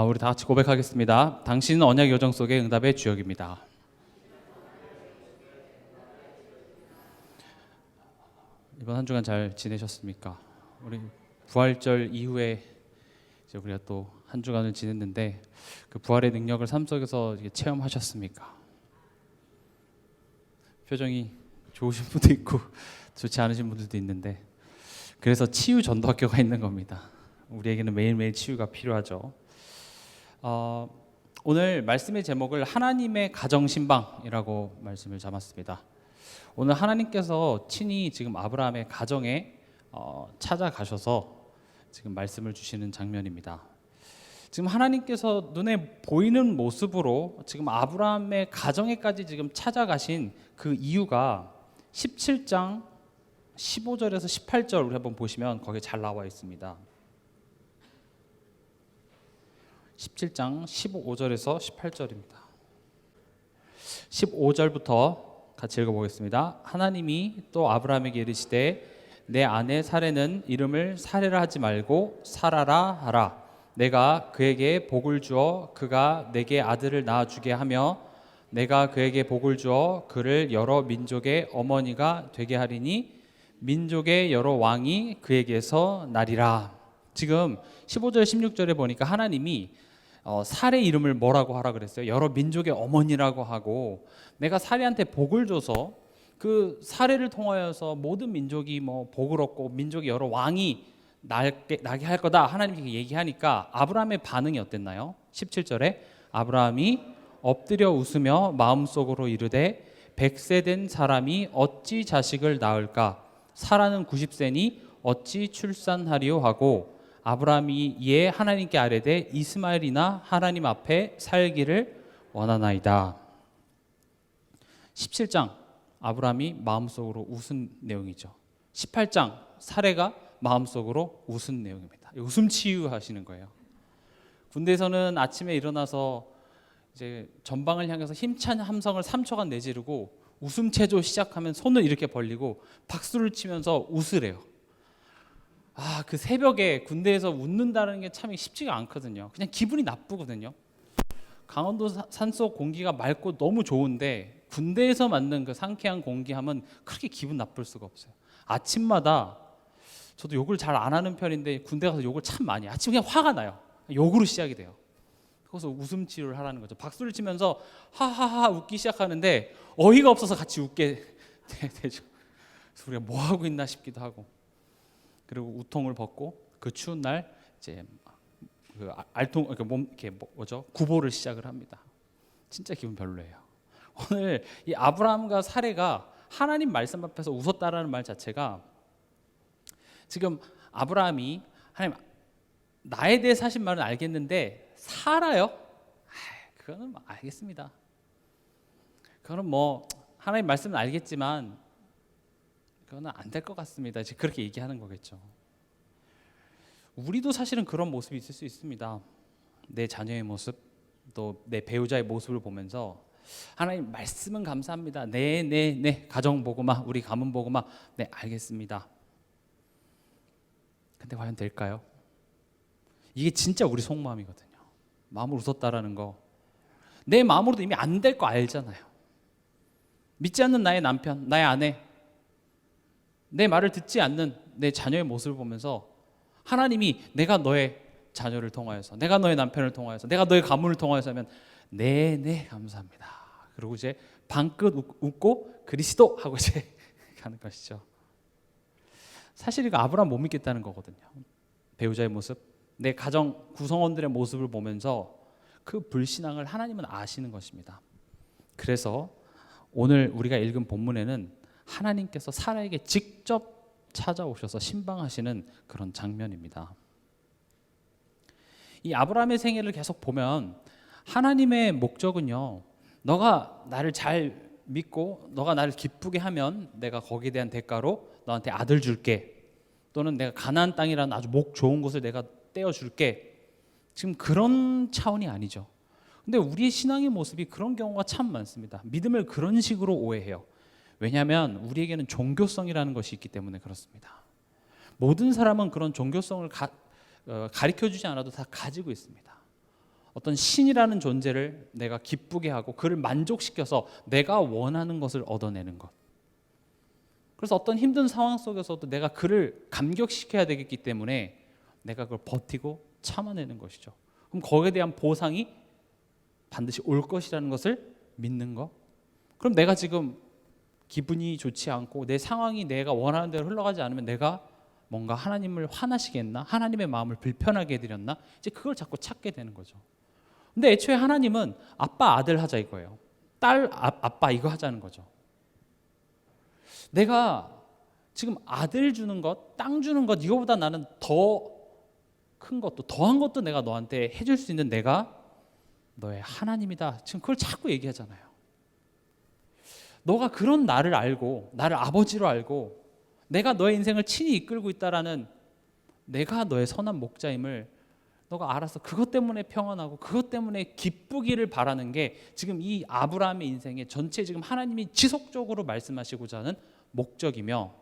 우리 다 같이 고백하겠습니다. 당신은 언약 여정 속의 응답의 주역입니다. 이번 한 주간 잘 지내셨습니까? 우리 부활절 이후에 이제 우리가 또 한 주간을 지냈는데 그 부활의 능력을 삶 속에서 체험하셨습니까? 표정이 좋으신 분도 있고 좋지 않으신 분들도 있는데, 그래서 치유 전도학교가 있는 겁니다. 우리에게는 매일매일 치유가 필요하죠. 오늘 말씀의 제목을 하나님의 가정신방이라고 말씀을 잡았습니다. 오늘 하나님께서 친히 지금 아브라함의 가정에 찾아가셔서 지금 말씀을 주시는 장면입니다. 지금 하나님께서 눈에 보이는 모습으로 지금 아브라함의 가정에까지 지금 찾아가신 그 이유가 17장 15절에서 18절 우리 한번 보시면 거기에 잘 나와 있습니다. 17장 15절에서 18절입니다. 15절부터 같이 읽어보겠습니다. 하나님이 또 아브라함에게 이르시되 내 아내 사레는 이름을 사레라 하지 말고 사라라 하라. 내가 그에게 복을 주어 그가 내게 아들을 낳아주게 하며 내가 그에게 복을 주어 그를 여러 민족의 어머니가 되게 하리니 민족의 여러 왕이 그에게서 나리라. 지금 15절 16절에 보니까 하나님이 사레 이름을 뭐라고 하라 그랬어요? 여러 민족의 어머니라고 하고, 내가 사레한테 복을 줘서 그 사레를 통하여서 모든 민족이 복을 얻고 민족의 여러 왕이 나게 할 거다 하나님께 얘기하니까 아브라함의 반응이 어땠나요? 17절에 아브라함이 엎드려 웃으며 마음속으로 이르되 100세 된 사람이 어찌 자식을 낳을까? 사라는 90세니 어찌 출산하리요 하고, 아브라함이 이에 하나님께 아뢰되 이스마엘이나 하나님 앞에 살기를 원하나이다. 17장 아브라함이 마음속으로 웃은 내용이죠. 18장 사레가 마음속으로 웃은 내용입니다. 웃음 치유하시는 거예요. 군대에서는 아침에 일어나서 이제 전방을 향해서 힘찬 함성을 3초간 내지르고 웃음 체조 시작하면 손을 이렇게 벌리고 박수를 치면서 웃으래요. 그 새벽에 군대에서 웃는다는 게 참 쉽지가 않거든요. 그냥 기분이 나쁘거든요. 강원도 산속 공기가 맑고 너무 좋은데 군대에서 맞는 그 상쾌한 공기하면 그렇게 기분 나쁠 수가 없어요. 아침마다 저도 욕을 잘 안 하는 편인데 군대 가서 욕을 참 많이 해요. 아침에 그냥 화가 나요. 욕으로 시작이 돼요. 그래서 웃음 치료를 하라는 거죠. 박수를 치면서 하하하 웃기 시작하는데 어이가 없어서 같이 웃게 되죠. 그래서 우리가 뭐 하고 있나 싶기도 하고, 그리고 우통을 벗고 그 추운 날 이제 그 알통 몸 이렇게 구보를 시작을 합니다. 진짜 기분 별로예요. 오늘 이 아브라함과 사레가 하나님 말씀 앞에서 웃었다라는 말 자체가, 지금 아브라함이 하나님 나에 대해 하신 말은 알겠는데 사라요? 그거는 알겠습니다. 그거는 하나님 말씀은 알겠지만 그거는 안 될 것 같습니다. 이제 그렇게 얘기하는 거겠죠. 우리도 사실은 그런 모습이 있을 수 있습니다. 내 자녀의 모습, 또 내 배우자의 모습을 보면서 하나님 말씀은 감사합니다. 네 가정 보고마, 우리 가문 보고마, 네 알겠습니다. 근데 과연 될까요? 이게 진짜 우리 속마음이거든요. 마음으로 웃었다라는 거, 내 마음으로도 이미 안 될 거 알잖아요. 믿지 않는 나의 남편, 나의 아내, 내 말을 듣지 않는 내 자녀의 모습을 보면서 하나님이 내가 너의 자녀를 통하여서, 내가 너의 남편을 통하여서, 내가 너의 가문을 통하여서 하면 네 감사합니다. 그리고 이제 방긋 웃고 그리스도 하고 이제 가는 것이죠. 사실 이거 아브라함 못 믿겠다는 거거든요. 배우자의 모습, 내 가정 구성원들의 모습을 보면서 그 불신앙을 하나님은 아시는 것입니다. 그래서 오늘 우리가 읽은 본문에는 하나님께서 사라에게 직접 찾아오셔서 신방하시는 그런 장면입니다. 이 아브라함의 생애를 계속 보면 하나님의 목적은요, 너가 나를 잘 믿고 너가 나를 기쁘게 하면 내가 거기에 대한 대가로 너한테 아들 줄게, 또는 내가 가나안 땅이라는 아주 목 좋은 곳을 내가 떼어줄게, 지금 그런 차원이 아니죠. 근데 우리의 신앙의 모습이 그런 경우가 참 많습니다. 믿음을 그런 식으로 오해해요. 왜냐하면 우리에게는 종교성이라는 것이 있기 때문에 그렇습니다. 모든 사람은 그런 종교성을 가르쳐주지 않아도 다 가지고 있습니다. 어떤 신이라는 존재를 내가 기쁘게 하고 그를 만족시켜서 내가 원하는 것을 얻어내는 것. 그래서 어떤 힘든 상황 속에서도 내가 그를 감격시켜야 되기 때문에 내가 그걸 버티고 참아내는 것이죠. 그럼 거기에 대한 보상이 반드시 올 것이라는 것을 믿는 것. 그럼 내가 지금 기분이 좋지 않고 내 상황이 내가 원하는 대로 흘러가지 않으면 내가 뭔가 하나님을 화나시게 했나? 하나님의 마음을 불편하게 해드렸나? 이제 그걸 자꾸 찾게 되는 거죠. 근데 애초에 하나님은 아빠 아들 하자 이거예요. 딸 아빠 이거 하자는 거죠. 내가 지금 아들 주는 것, 땅 주는 것 이거보다 나는 더 큰 것도 더한 것도 내가 너한테 해줄 수 있는 내가 너의 하나님이다. 지금 그걸 자꾸 얘기하잖아요. 너가 그런 나를 알고 나를 아버지로 알고 내가 너의 인생을 친히 이끌고 있다라는 내가 너의 선한 목자임을 너가 알아서 그것 때문에 평안하고 그것 때문에 기쁘기를 바라는 게 지금 이 아브라함의 인생의 전체 지금 하나님이 지속적으로 말씀하시고자 하는 목적이며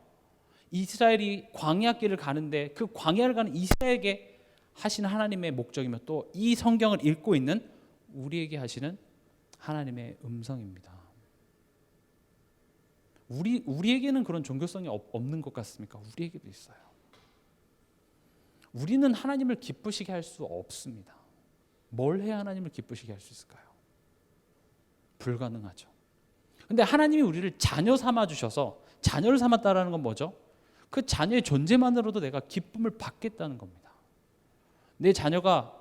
이스라엘이 광야길을 가는데 그 광야를 가는 이스라엘에게 하시는 하나님의 목적이며 또 이 성경을 읽고 있는 우리에게 하시는 하나님의 음성입니다. 우리에게는 그런 종교성이 없는 것 같습니까? 우리에게도 있어요. 우리는 하나님을 기쁘시게 할 수 없습니다. 뭘 해야 하나님을 기쁘시게 할 수 있을까요? 불가능하죠. 근데 하나님이 우리를 자녀 삼아 주셔서 자녀를 삼았다라는 건 뭐죠? 그 자녀의 존재만으로도 내가 기쁨을 받겠다는 겁니다. 내 자녀가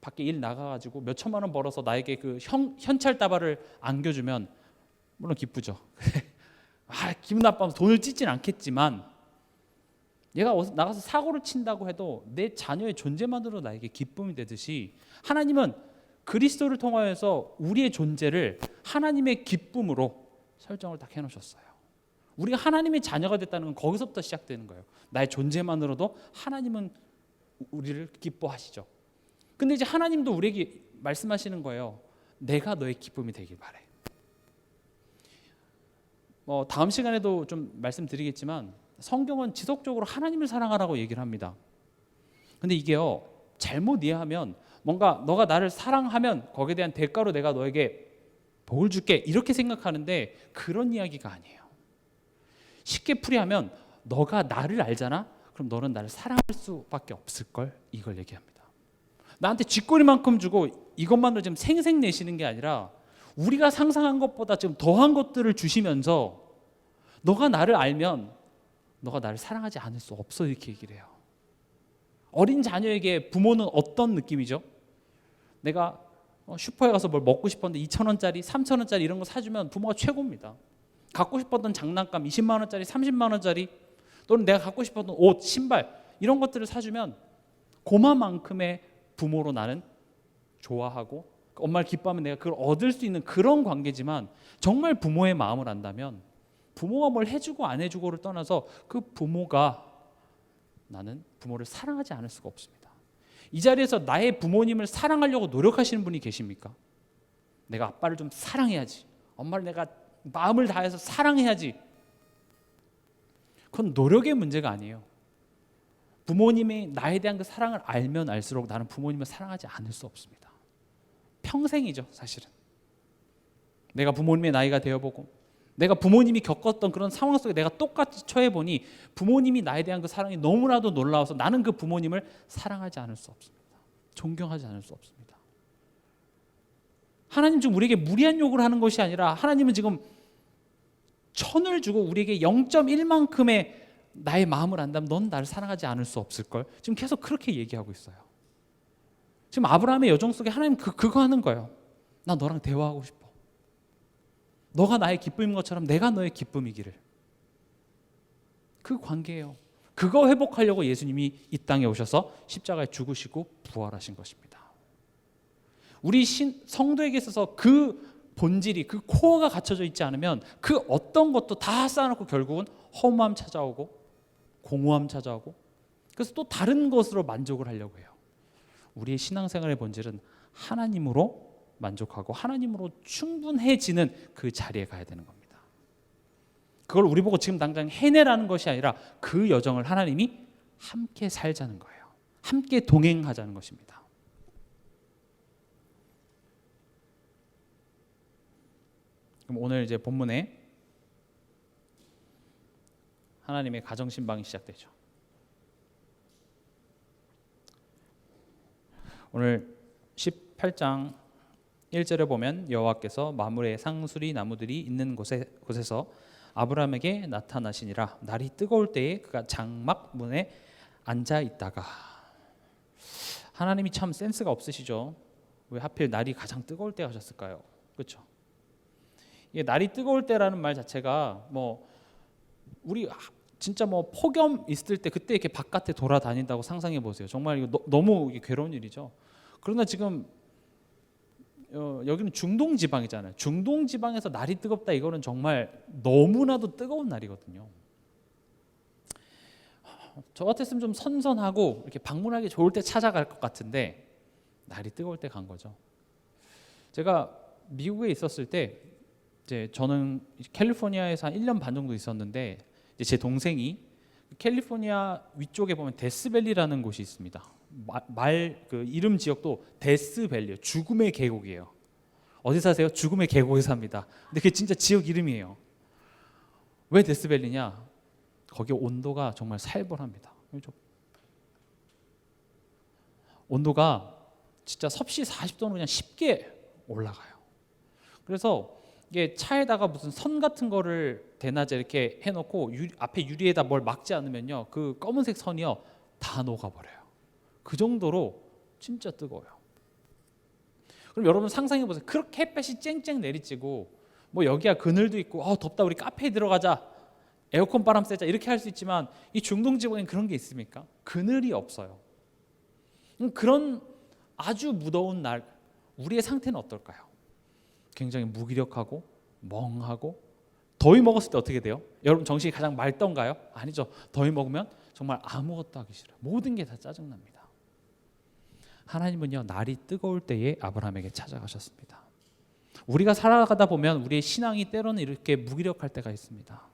밖에 일 나가가지고 몇 천만 원 벌어서 나에게 그 현찰다발을 안겨주면 물론 기쁘죠. 기분 나빠서 돈을 찢진 않겠지만 얘가 나가서 사고를 친다고 해도 내 자녀의 존재만으로 나에게 기쁨이 되듯이 하나님은 그리스도를 통하여서 우리의 존재를 하나님의 기쁨으로 설정을 딱 해놓으셨어요. 우리가 하나님의 자녀가 됐다는 건 거기서부터 시작되는 거예요. 나의 존재만으로도 하나님은 우리를 기뻐하시죠. 근데 이제 하나님도 우리에게 말씀하시는 거예요. 내가 너의 기쁨이 되길 바래. 다음 시간에도 좀 말씀드리겠지만 성경은 지속적으로 하나님을 사랑하라고 얘기를 합니다. 근데 이게요, 잘못 이해하면 뭔가 너가 나를 사랑하면 거기에 대한 대가로 내가 너에게 복을 줄게 이렇게 생각하는데 그런 이야기가 아니에요. 쉽게 풀이하면 너가 나를 알잖아? 그럼 너는 나를 사랑할 수밖에 없을걸? 이걸 얘기합니다. 나한테 쥐꼬리만큼 주고 이것만으로 지금 생색 내시는 게 아니라 우리가 상상한 것보다 지금 더한 것들을 주시면서 너가 나를 알면 너가 나를 사랑하지 않을 수 없어 이렇게 얘기를 해요. 어린 자녀에게 부모는 어떤 느낌이죠? 내가 슈퍼에 가서 뭘 먹고 싶었는데 2,000원짜리, 3,000원짜리 이런 거 사주면 부모가 최고입니다. 갖고 싶었던 장난감 20만 원짜리, 30만 원짜리 또는 내가 갖고 싶었던 옷, 신발 이런 것들을 사주면 그만큼의 부모로 나는 좋아하고 엄마를 기뻐하면 내가 그걸 얻을 수 있는 그런 관계지만 정말 부모의 마음을 안다면 부모가 뭘 해주고 안 해주고를 떠나서 그 부모가 나는 부모를 사랑하지 않을 수가 없습니다. 이 자리에서 나의 부모님을 사랑하려고 노력하시는 분이 계십니까? 내가 아빠를 좀 사랑해야지, 엄마를 내가 마음을 다해서 사랑해야지. 그건 노력의 문제가 아니에요. 부모님이 나에 대한 그 사랑을 알면 알수록 나는 부모님을 사랑하지 않을 수 없습니다. 평생이죠, 사실은. 내가 부모님의 나이가 되어보고 내가 부모님이 겪었던 그런 상황 속에 내가 똑같이 처해보니 부모님이 나에 대한 그 사랑이 너무나도 놀라워서 나는 그 부모님을 사랑하지 않을 수 없습니다. 존경하지 않을 수 없습니다. 하나님 지금 우리에게 무리한 요구를 하는 것이 아니라 하나님은 지금 천을 주고 우리에게 0.1만큼의 나의 마음을 안다면 넌 나를 사랑하지 않을 수 없을걸. 지금 계속 그렇게 얘기하고 있어요. 지금 아브라함의 여정 속에 하나님 그거 하는 거예요. 나 너랑 대화하고 싶어. 너가 나의 기쁨인 것처럼 내가 너의 기쁨이기를. 그 관계예요. 그거 회복하려고 예수님이 이 땅에 오셔서 십자가에 죽으시고 부활하신 것입니다. 우리 성도에게 있어서 그 본질이 그 코어가 갖춰져 있지 않으면 그 어떤 것도 다 쌓아놓고 결국은 허무함 찾아오고 공허함 찾아오고 그래서 또 다른 것으로 만족을 하려고 해요. 우리의 신앙생활의 본질은 하나님으로 만족하고 하나님으로 충분해지는 그 자리에 가야 되는 겁니다. 그걸 우리 보고 지금 당장 해내라는 것이 아니라 그 여정을 하나님이 함께 살자는 거예요. 함께 동행하자는 것입니다. 그럼 오늘 이제 본문에 하나님의 가정 신방이 시작되죠. 오늘 18장 1절에 보면 여호와께서 마므레 상수리 나무들이 있는 곳에서 아브라함에게 나타나시니라. 날이 뜨거울 때에 그가 장막 문에 앉아 있다가. 하나님이 참 센스가 없으시죠. 왜 하필 날이 가장 뜨거울 때 하셨을까요? 그렇죠? 이게 날이 뜨거울 때라는 말 자체가 뭐 우리 진짜 뭐 폭염 있을 때 그때 이렇게 바깥에 돌아다닌다고 상상해 보세요. 정말 이거 너무 괴로운 일이죠. 그러나 지금 여기는 중동 지방이잖아요. 중동 지방에서 날이 뜨겁다, 이거는 정말 너무나도 뜨거운 날이거든요. 저 같았으면 좀 선선하고 이렇게 방문하기 좋을 때 찾아갈 것 같은데 날이 뜨거울 때 간 거죠. 제가 미국에 있었을 때 이제 저는 캘리포니아에서 한 1년 반 정도 있었는데 이제 제 동생이 캘리포니아 위쪽에 보면 데스밸리라는 곳이 있습니다. 그 이름 지역도 데스밸리, 죽음의 계곡이에요. 어디 사세요? 죽음의 계곡에 삽니다. 근데 그게 진짜 지역 이름이에요. 왜 데스밸리냐? 거기 온도가 정말 살벌합니다. 온도가 진짜 섭씨 40도는 그냥 쉽게 올라가요. 그래서 이게 차에다가 무슨 선 같은 거를 대낮에 이렇게 해놓고 앞에 유리에다 뭘 막지 않으면요, 그 검은색 선이요 다 녹아버려요. 그 정도로 진짜 뜨거워요. 그럼 여러분 상상해 보세요. 그렇게 햇볕이 쨍쨍 내리쬐고 뭐 여기야 그늘도 있고 덥다 우리 카페에 들어가자, 에어컨 바람 쐬자, 이렇게 할 수 있지만 이 중동 지방엔 그런 게 있습니까? 그늘이 없어요. 그런 아주 무더운 날 우리의 상태는 어떨까요? 굉장히 무기력하고 멍하고, 더위 먹었을 때 어떻게 돼요? 여러분 정신이 가장 맑던가요? 아니죠. 더위 먹으면 정말 아무것도 하기 싫어요. 모든 게 다 짜증납니다. 하나님은요, 날이 뜨거울 때에 아브라함에게 찾아가셨습니다. 우리가 살아가다 보면 우리의 신앙이 때로는 이렇게 무기력할 때가 있습니다.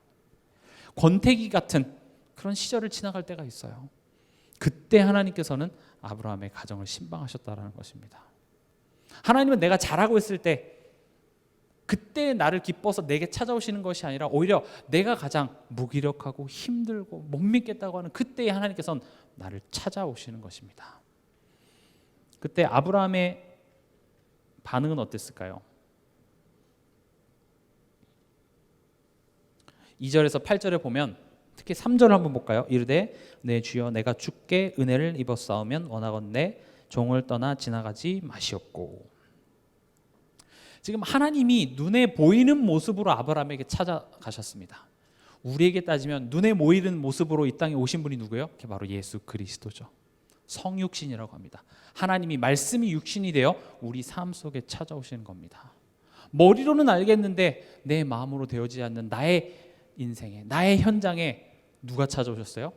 권태기 같은 그런 시절을 지나갈 때가 있어요. 그때 하나님께서는 아브라함의 가정을 신방하셨다라는 것입니다. 하나님은 내가 잘하고 있을 때 그때 나를 기뻐서 내게 찾아오시는 것이 아니라 오히려 내가 가장 무기력하고 힘들고 못 믿겠다고 하는 그때에 하나님께서는 나를 찾아오시는 것입니다. 그때 아브라함의 반응은 어땠을까요? 2절에서 8절에 보면, 특히 3절을 한번 볼까요? 이르되 내 주여 내가 주께 은혜를 입었사오면 원하건대 종을 떠나 지나가지 마시옵고. 지금 하나님이 눈에 보이는 모습으로 아브라함에게 찾아가셨습니다. 우리에게 따지면 눈에 보이는 모습으로 이 땅에 오신 분이 누구예요? 그게 바로 예수 그리스도죠. 성육신이라고 합니다. 하나님이 말씀이 육신이 되어 우리 삶 속에 찾아오시는 겁니다. 머리로는 알겠는데 내 마음으로 되어지지 않는 나의 인생에, 나의 현장에 누가 찾아오셨어요?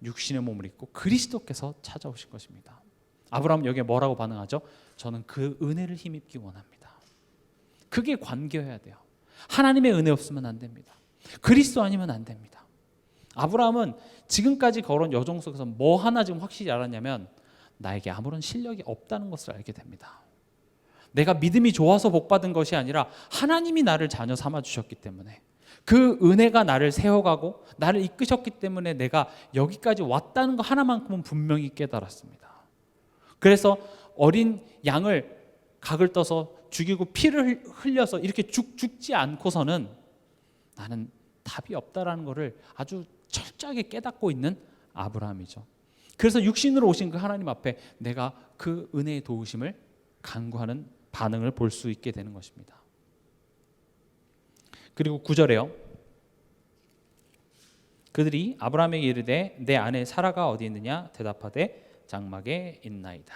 육신의 몸을 입고 그리스도께서 찾아오신 것입니다. 아브라함은 여기에 뭐라고 반응하죠? 저는 그 은혜를 힘입기 원합니다. 그게 관계여야 돼요. 하나님의 은혜 없으면 안 됩니다. 그리스도 아니면 안 됩니다. 아브라함은 지금까지 걸어온 여정 속에서 뭐 하나 지금 확실히 알았냐면, 나에게 아무런 실력이 없다는 것을 알게 됩니다. 내가 믿음이 좋아서 복받은 것이 아니라 하나님이 나를 자녀 삼아 주셨기 때문에, 그 은혜가 나를 세워가고 나를 이끄셨기 때문에 내가 여기까지 왔다는 거 하나만큼은 분명히 깨달았습니다. 그래서 어린 양을 각을 떠서 죽이고 피를 흘려서 이렇게 죽지 않고서는 나는 답이 없다라는 것을 아주 철저하게 깨닫고 있는 아브라함이죠. 그래서 육신으로 오신 그 하나님 앞에 내가 그 은혜의 도우심을 간구하는 반응을 볼 수 있게 되는 것입니다. 그리고 9절에요. 그들이 아브라함에게 이르되 내 아내 사라가 어디 있느냐? 대답하되 장막에 있나이다.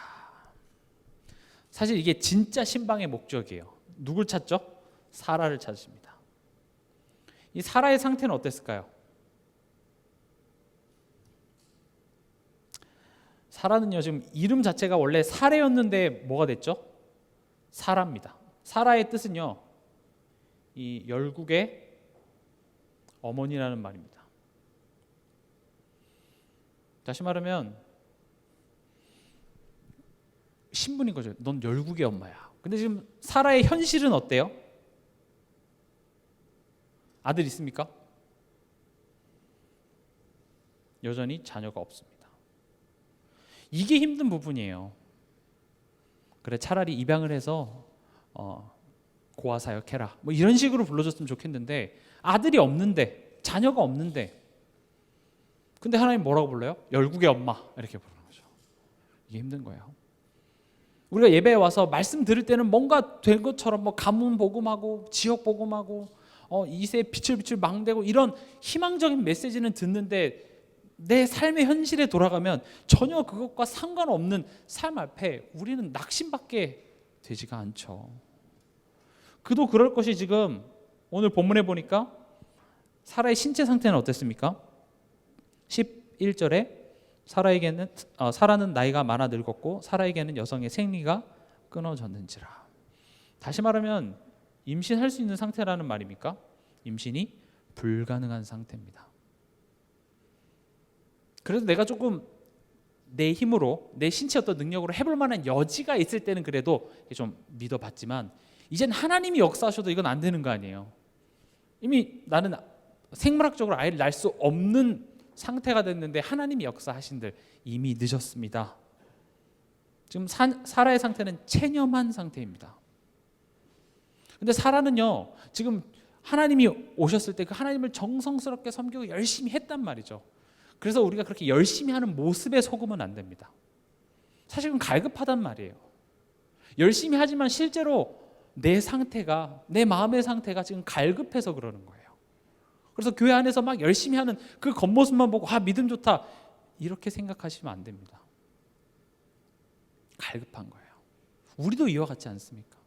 사실 이게 진짜 신방의 목적이에요. 누굴 찾죠? 사라를 찾으십니다. 이 사라의 상태는 어땠을까요? 사라는요, 지금 이름 자체가 원래 사레였는데 뭐가 됐죠? 사라입니다. 사라의 뜻은요, 이 열국의 어머니라는 말입니다. 다시 말하면 신분인 거죠. 넌 열국의 엄마야. 근데 지금 사라의 현실은 어때요? 아들 있습니까? 여전히 자녀가 없습니다. 이게 힘든 부분이에요. 그래, 차라리 입양을 해서 고아 사역해라 뭐 이런 식으로 불러줬으면 좋겠는데, 아들이 없는데, 자녀가 없는데, 근데 하나님 뭐라고 불러요? 열국의 엄마 이렇게 부르는 거죠. 이게 힘든 거예요. 우리가 예배에 와서 말씀 들을 때는 뭔가 된 것처럼 뭐 가문 복음하고 지역 복음하고 이세 비출비출 망대고 이런 희망적인 메시지는 듣는데, 내 삶의 현실에 돌아가면 전혀 그것과 상관없는 삶 앞에 우리는 낙심밖에 되지가 않죠. 그도 그럴 것이 지금 오늘 본문에 보니까 사라의 신체 상태는 어땠습니까? 11절에 사라는 나이가 많아 늙었고 사라에게는 여성의 생리가 끊어졌는지라. 다시 말하면 임신할 수 있는 상태라는 말입니까? 임신이 불가능한 상태입니다. 그래서 내가 조금 내 힘으로, 내 신체 어떤 능력으로 해볼 만한 여지가 있을 때는 그래도 좀 믿어봤지만, 이젠 하나님이 역사하셔도 이건 안 되는 거 아니에요. 이미 나는 생물학적으로 아이를 낳을 수 없는 상태가 됐는데 하나님이 역사하신들 이미 늦었습니다. 지금 사라의 상태는 체념한 상태입니다. 근데 사라는요, 지금 하나님이 오셨을 때 그 하나님을 정성스럽게 섬기고 열심히 했단 말이죠. 그래서 우리가 그렇게 열심히 하는 모습에 속으면 안 됩니다. 사실은 갈급하단 말이에요. 열심히 하지만 실제로 내 상태가, 내 마음의 상태가 지금 갈급해서 그러는 거예요. 그래서 교회 안에서 막 열심히 하는 그 겉모습만 보고 믿음 좋다 이렇게 생각하시면 안 됩니다. 갈급한 거예요. 우리도 이와 같지 않습니까?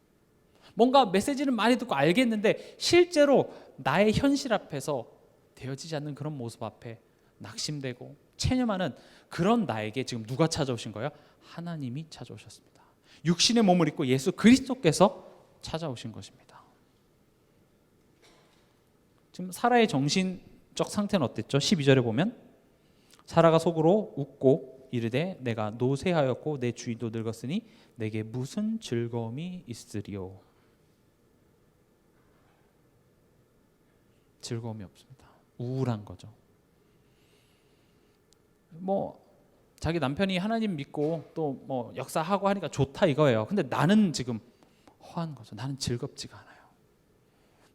뭔가 메시지는 많이 듣고 알겠는데 실제로 나의 현실 앞에서 되어지지 않는 그런 모습 앞에 낙심되고 체념하는 그런 나에게 지금 누가 찾아오신 거예요? 하나님이 찾아오셨습니다. 육신의 몸을 입고 예수 그리스도께서 찾아오신 것입니다. 지금 사라의 정신적 상태는 어땠죠? 12절에 보면 사라가 속으로 웃고 이르되 내가 노쇠하였고 내 주인도 늙었으니 내게 무슨 즐거움이 있으리요. 즐거움이 없습니다. 우울한 거죠. 뭐 자기 남편이 하나님 믿고 또 뭐 역사하고 하니까 좋다 이거예요. 근데 나는 지금 허한 거죠. 나는 즐겁지가 않아요.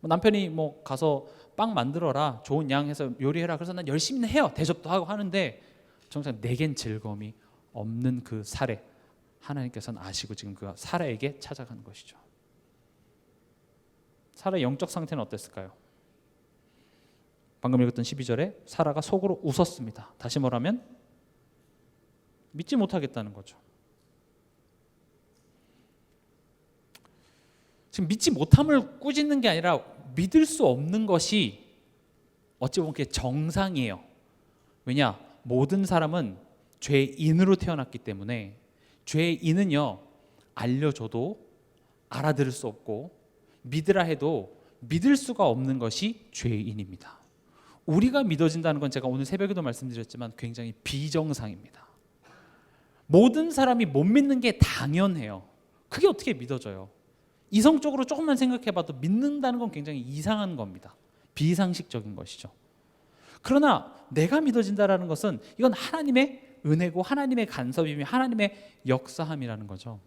남편이 뭐 가서 빵 만들어라, 좋은 양 해서 요리해라, 그래서 난 열심히 해요. 대접도 하고 하는데 정작 내겐 즐거움이 없는 그 사례, 하나님께서는 아시고 지금 그 사라에게 찾아가는 것이죠. 사라의 영적 상태는 어땠을까요? 방금 읽었던 12절에 사라가 속으로 웃었습니다. 다시 말하면 믿지 못하겠다는 거죠. 지금 믿지 못함을 꾸짖는 게 아니라 믿을 수 없는 것이 어찌 보면 그게 정상이에요. 왜냐? 모든 사람은 죄인으로 태어났기 때문에 죄인은요, 알려줘도 알아들을 수 없고 믿으라 해도 믿을 수가 없는 것이 죄인입니다. 우리가 믿어진다는 건 제가 오늘 새벽에도 말씀드렸지만 굉장히 비정상입니다. 모든 사람이 못 믿는 게 당연해요. 그게 어떻게 믿어져요? 이성적으로 조금만 생각해봐도 믿는다는 건 굉장히 이상한 겁니다. 비상식적인 것이죠. 그러나 내가 믿어진다는 것은 이건 하나님의 은혜고 하나님의 간섭이며 하나님의 역사함이라는 거죠.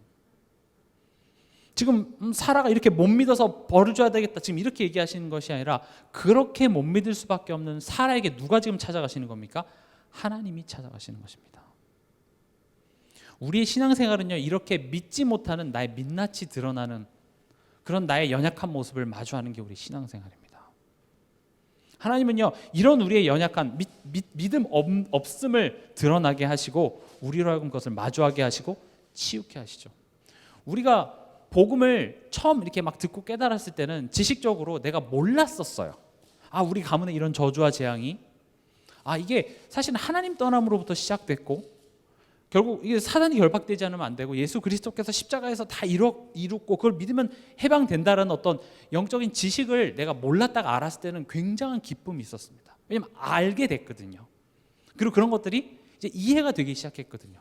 지금 사라가 이렇게 못 믿어서 벌을 줘야 되겠다 지금 이렇게 얘기하시는 것이 아니라, 그렇게 못 믿을 수밖에 없는 사라에게 누가 지금 찾아가시는 겁니까? 하나님이 찾아가시는 것입니다. 우리의 신앙생활은요, 이렇게 믿지 못하는 나의 민낯이 드러나는 그런 나의 연약한 모습을 마주하는 게 우리 신앙생활입니다. 하나님은요, 이런 우리의 연약한 믿음 없음을 드러나게 하시고 우리로 하여금 그것을 마주하게 하시고 치유케 하시죠. 우리가 복음을 처음 이렇게 막 듣고 깨달았을 때는 지식적으로 내가 몰랐었어요. 우리 가문에 이런 저주와 재앙이, 이게 사실은 하나님 떠남으로부터 시작됐고 결국 이게 사단이 결박되지 않으면 안 되고 예수 그리스도께서 십자가에서 다 이뤘고 그걸 믿으면 해방된다라는 어떤 영적인 지식을 내가 몰랐다가 알았을 때는 굉장한 기쁨이 있었습니다. 왜냐하면 알게 됐거든요. 그리고 그런 것들이 이제 이해가 되기 시작했거든요.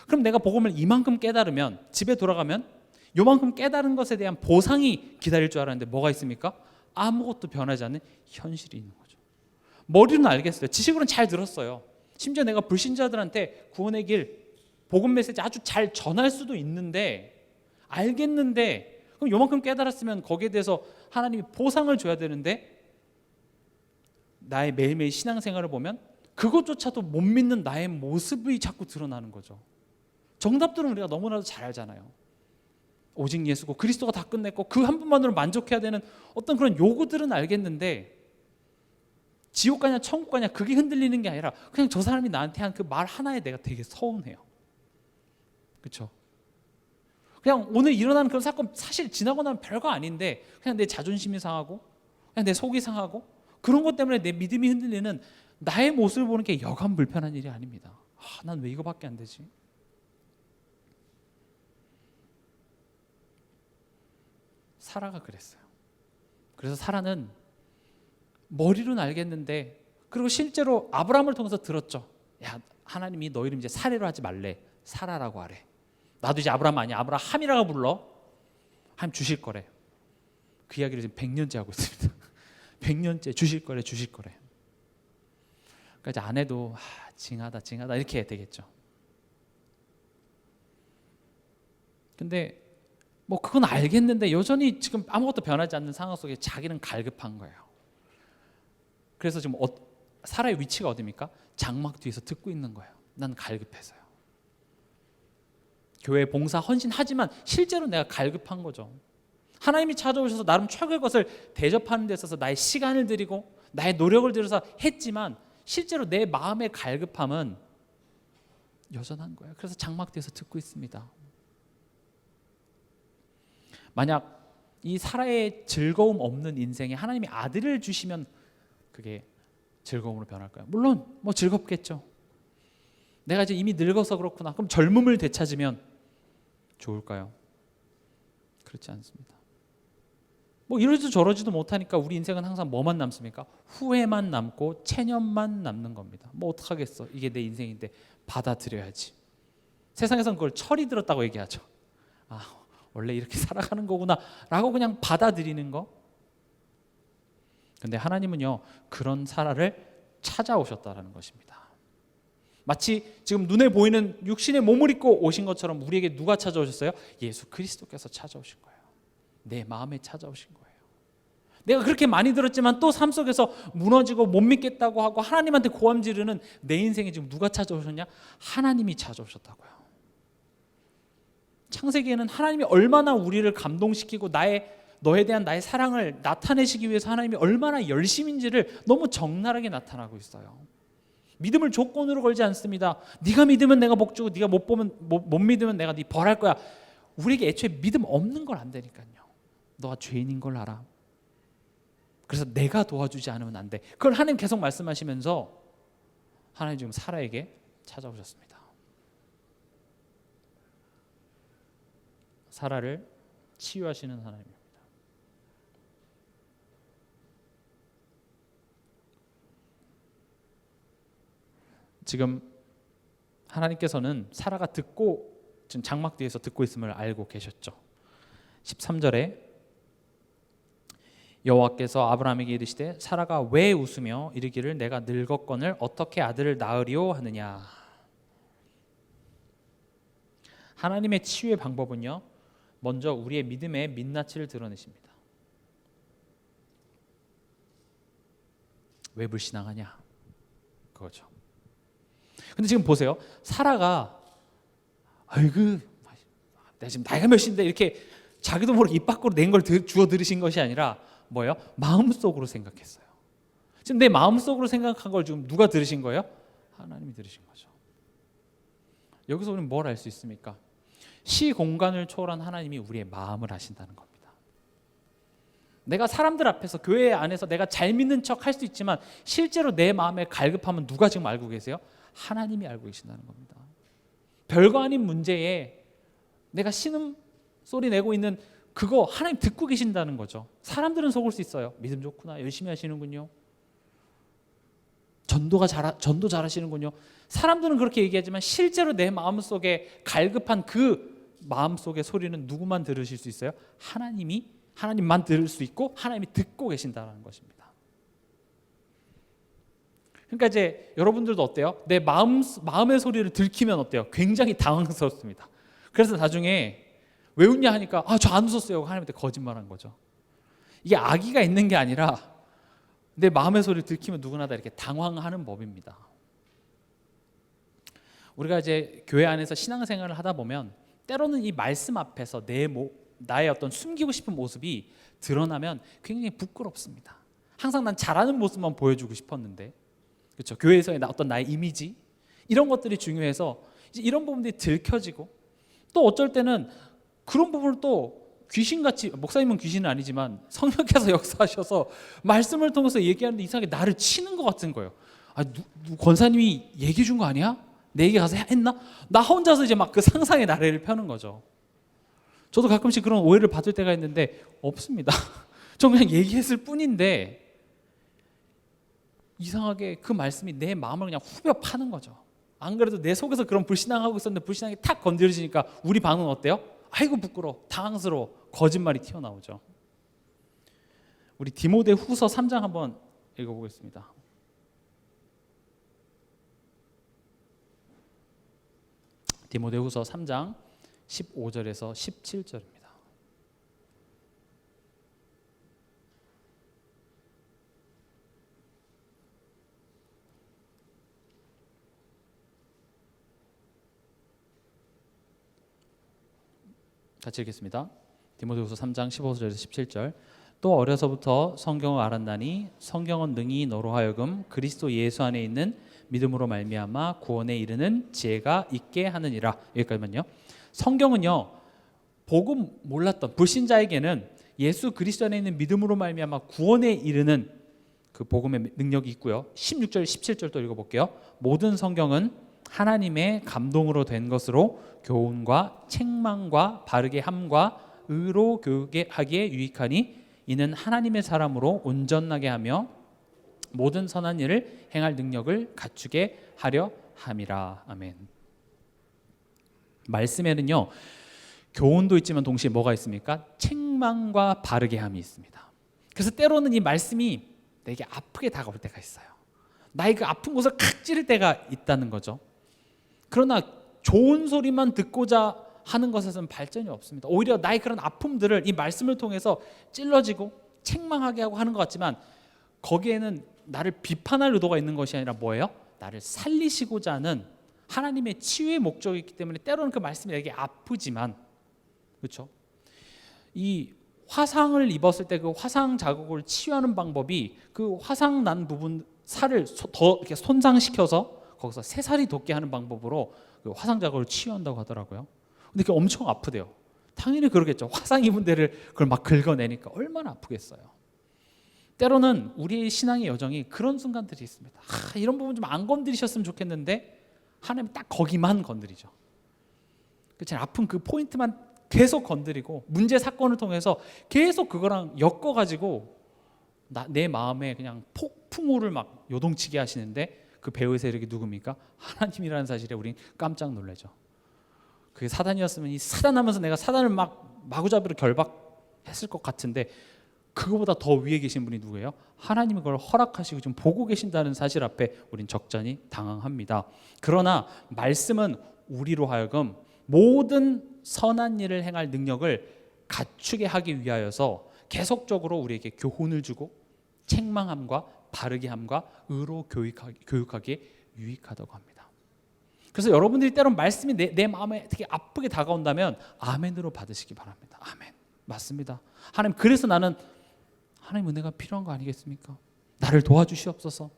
그럼 내가 복음을 이만큼 깨달으면 집에 돌아가면 요만큼 깨달은 것에 대한 보상이 기다릴 줄 알았는데 뭐가 있습니까? 아무것도 변하지 않는 현실이 있는 거죠. 머리로는 알겠어요. 지식으로는 잘 들었어요. 심지어 내가 불신자들한테 구원의 길, 복음 메시지 아주 잘 전할 수도 있는데, 알겠는데, 그럼 요만큼 깨달았으면 거기에 대해서 하나님이 보상을 줘야 되는데, 나의 매일매일 신앙생활을 보면 그것조차도 못 믿는 나의 모습이 자꾸 드러나는 거죠. 정답들은 우리가 너무나도 잘 알잖아요. 오직 예수고 그리스도가 다 끝냈고 그 한 분만으로 만족해야 되는 어떤 그런 요구들은 알겠는데, 지옥 가냐 천국 가냐 그게 흔들리는 게 아니라 그냥 저 사람이 나한테 한 그 말 하나에 내가 되게 서운해요. 그렇죠? 그냥 오늘 일어나는 그런 사건 사실 지나고 나면 별거 아닌데 그냥 내 자존심이 상하고 그냥 내 속이 상하고 그런 것 때문에 내 믿음이 흔들리는 나의 모습을 보는 게 여간 불편한 일이 아닙니다. 난 왜 이거밖에 안 되지? 사라가 그랬어요. 그래서 사라는 머리로는 알겠는데, 그리고 실제로 아브라함을 통해서 들었죠. 야, 하나님이 너희를 이제 사례로 하지 말래. 사라라고 하래. 나도 이제 아브라함 아니야. 아브라함이라고 불러. 하나님 주실 거래. 그 이야기를 지금 100년째 하고 있습니다. 100년째 주실 거래. 그러니까 이제 아내도 징하다 이렇게 해야 되겠죠. 근데 뭐 그건 알겠는데 여전히 지금 아무것도 변하지 않는 상황 속에 자기는 갈급한 거예요. 그래서 지금 사라의 위치가 어디입니까? 장막 뒤에서 듣고 있는 거예요. 난 갈급해서요. 교회 봉사 헌신하지만 실제로 내가 갈급한 거죠. 하나님이 찾아오셔서 나름 최고의 것을 대접하는 데 있어서 나의 시간을 들이고 나의 노력을 들여서 했지만 실제로 내 마음의 갈급함은 여전한 거예요. 그래서 장막 뒤에서 듣고 있습니다. 만약 이 사라의 즐거움 없는 인생에 하나님이 아들을 주시면 그게 즐거움으로 변할까요? 물론 뭐 즐겁겠죠. 내가 이제 이미 늙어서 그렇구나. 그럼 젊음을 되찾으면 좋을까요? 그렇지 않습니다. 뭐 이러지도 저러지도 못하니까 우리 인생은 항상 뭐만 남습니까? 후회만 남고 체념만 남는 겁니다. 뭐 어떡하겠어. 이게 내 인생인데 받아들여야지. 세상에서는 그걸 철이 들었다고 얘기하죠. 원래 이렇게 살아가는 거구나 라고 그냥 받아들이는 거. 근데 하나님은요, 그런 사라를 찾아오셨다라는 것입니다. 마치 지금 눈에 보이는 육신의 몸을 입고 오신 것처럼 우리에게 누가 찾아오셨어요? 예수 그리스도께서 찾아오신 거예요. 내 마음에 찾아오신 거예요. 내가 그렇게 많이 들었지만 또 삶 속에서 무너지고 못 믿겠다고 하고 하나님한테 고함 지르는 내 인생에 지금 누가 찾아오셨냐? 하나님이 찾아오셨다고요. 창세기에는 하나님이 얼마나 우리를 감동시키고 너에 대한 나의 사랑을 나타내시기 위해서 하나님이 얼마나 열심인지를 너무 적나라하게 나타나고 있어요. 믿음을 조건으로 걸지 않습니다. 네가 믿으면 내가 복 주고 네가 못 믿으면 내가 네 벌할 거야. 우리에게 애초에 믿음 없는 걸 안 되니까요. 너가 죄인인 걸 알아. 그래서 내가 도와주지 않으면 안 돼. 그걸 하나님 계속 말씀하시면서 하나님 지금 사라에게 찾아오셨습니다. 사라를 치유하시는 하나님입니다. 지금 하나님께서는 사라가 지금 장막 뒤에서 듣고 있음을 알고 계셨죠. 13절에 여호와께서 아브라함에게 이르시되 사라가 왜 웃으며 이르기를 내가 늙었거늘 어떻게 아들을 낳으리오 하느냐. 하나님의 치유의 방법은요, 먼저 우리의 믿음의 민낯을 드러내십니다. 왜 불신앙하냐? 그거죠. 근데 지금 보세요. 사라가 아이고 내가 지금 나이가 몇인데 이렇게 자기도 모르게 입 밖으로 낸 걸 주워 들으신 것이 아니라 뭐예요? 마음속으로 생각했어요. 지금 내 마음속으로 생각한 걸 지금 누가 들으신 거예요? 하나님이 들으신 거죠. 여기서 우리는 뭘 알 수 있습니까? 시 공간을 초월한 하나님이 우리의 마음을 아신다는 겁니다. 내가 사람들 앞에서 교회 안에서 내가 잘 믿는 척 할 수 있지만 실제로 내 마음의 갈급함은 누가 지금 알고 계세요? 하나님이 알고 계신다는 겁니다. 별거 아닌 문제에 내가 신음 소리 내고 있는 그거 하나님 듣고 계신다는 거죠. 사람들은 속을 수 있어요. 믿음 좋구나, 열심히 하시는군요, 전도 잘하시는군요. 사람들은 그렇게 얘기하지만 실제로 내 마음속에 갈급한 그 마음속의 소리는 누구만 들으실 수 있어요? 하나님이 하나님만 들을 수 있고 하나님이 듣고 계신다는 것입니다. 그러니까 이제 여러분들도 어때요? 내 마음의 소리를 들키면 어때요? 굉장히 당황스럽습니다. 그래서 나중에 왜 웃냐 하니까 저 안 웃었어요. 하나님한테 거짓말한 거죠. 이게 악의가 있는 게 아니라 내 마음의 소리를 들키면 누구나 다 이렇게 당황하는 법입니다. 우리가 이제 교회 안에서 신앙생활을 하다 보면 때로는 이 말씀 앞에서 나의 어떤 숨기고 싶은 모습이 드러나면 굉장히 부끄럽습니다. 항상 난 잘하는 모습만 보여주고 싶었는데, 그렇죠? 교회에서의 어떤 나의 이미지 이런 것들이 중요해서 이제 이런 부분들이 들켜지고, 또 어쩔 때는 그런 부분을 또 귀신같이, 목사님은 귀신은 아니지만 성령께서 역사하셔서 말씀을 통해서 얘기하는데 이상하게 나를 치는 것 같은 거예요. 권사님이 얘기해 준 거 아니야? 내 얘기 가서 했나? 나 혼자서 이제 막 그 상상의 나래를 펴는 거죠. 저도 가끔씩 그런 오해를 받을 때가 있는데 없습니다. 저 그냥 얘기했을 뿐인데 이상하게 그 말씀이 내 마음을 그냥 후벼 파는 거죠. 안 그래도 내 속에서 그런 불신앙하고 있었는데 불신앙이 탁 건드려지니까 우리 반응은 어때요? 아이고 부끄러워, 당황스러워, 거짓말이 튀어나오죠. 우리 디모데 후서 3장 한번 읽어보겠습니다. 디모데 후서 3장 15절에서 17절입니다. 같이 읽겠습니다. 디모데후서 3장 15절에서 17절. 또 어려서부터 성경을 알았나니 성경은 능히 너로 하여금 그리스도 예수 안에 있는 믿음으로 말미암아 구원에 이르는 지혜가 있게 하느니라. 여기까지만요. 성경은요, 복음 몰랐던 불신자에게는 예수 그리스도 안에 있는 믿음으로 말미암아 구원에 이르는 그 복음의 능력이 있고요. 16절 17절도 읽어볼게요. 모든 성경은 하나님의 감동으로 된 것으로 교훈과 책망과 바르게 함과 의로 교육하기에 유익하니 이는 하나님의 사람으로 온전하게 하며 모든 선한 일을 행할 능력을 갖추게 하려 함이라. 아멘. 말씀에는요, 교훈도 있지만 동시에 뭐가 있습니까? 책망과 바르게 함이 있습니다. 그래서 때로는 이 말씀이 내게 아프게 다가올 때가 있어요. 나의 그 아픈 곳을 칵 찌를 때가 있다는 거죠. 그러나 좋은 소리만 듣고자 하는 것에서는 발전이 없습니다. 오히려 나의 그런 아픔들을 이 말씀을 통해서 찔러지고 책망하게 하고 하는 것 같지만 거기에는 나를 비판할 의도가 있는 것이 아니라 뭐예요? 나를 살리시고자 하는 하나님의 치유의 목적이 있기 때문에 때로는 그 말씀이 내게 아프지만, 그렇죠? 이 화상을 입었을 때 그 화상 자국을 치유하는 방법이 그 화상 난 부분 살을 더 이렇게 손상시켜서 거기서 새살이 돋게 하는 방법으로 그 화상 자국을 치유한다고 하더라고요. 근데 그게 엄청 아프대요. 당연히 그러겠죠. 화상 입은 데를 그걸 막 긁어내니까 얼마나 아프겠어요. 때로는 우리의 신앙의 여정이 그런 순간들이 있습니다. 이런 부분 좀 안 건드리셨으면 좋겠는데 하나님이 딱 거기만 건드리죠. 제 아픈 그 포인트만 계속 건드리고 문제 사건을 통해서 계속 그거랑 엮어가지고 내 마음에 그냥 폭풍우를 막 요동치게 하시는데 그 배후의 세력이 누굽니까? 하나님이라는 사실에 우린 깜짝 놀라죠. 그게 사단이었으면 이 사단하면서 내가 사단을 막 마구잡이로 결박했을 것 같은데 그거보다 더 위에 계신 분이 누구예요? 하나님이 그걸 허락하시고 지금 보고 계신다는 사실 앞에 우린 적잖이 당황합니다. 그러나 말씀은 우리로 하여금 모든 선한 일을 행할 능력을 갖추게 하기 위하여서 계속적으로 우리에게 교훈을 주고 책망함과 바르게 함과 의로 교육하기에 유익하다고 합니다. 그래서 여러분들이 때론 말씀이 내 마음에 되게 아프게 다가온다면 아멘으로 받으시기 바랍니다. 아멘. 맞습니다. 하나님, 그래서 나는 하나님 은혜가 필요한 거 아니겠습니까? 나를 도와주시옵소서.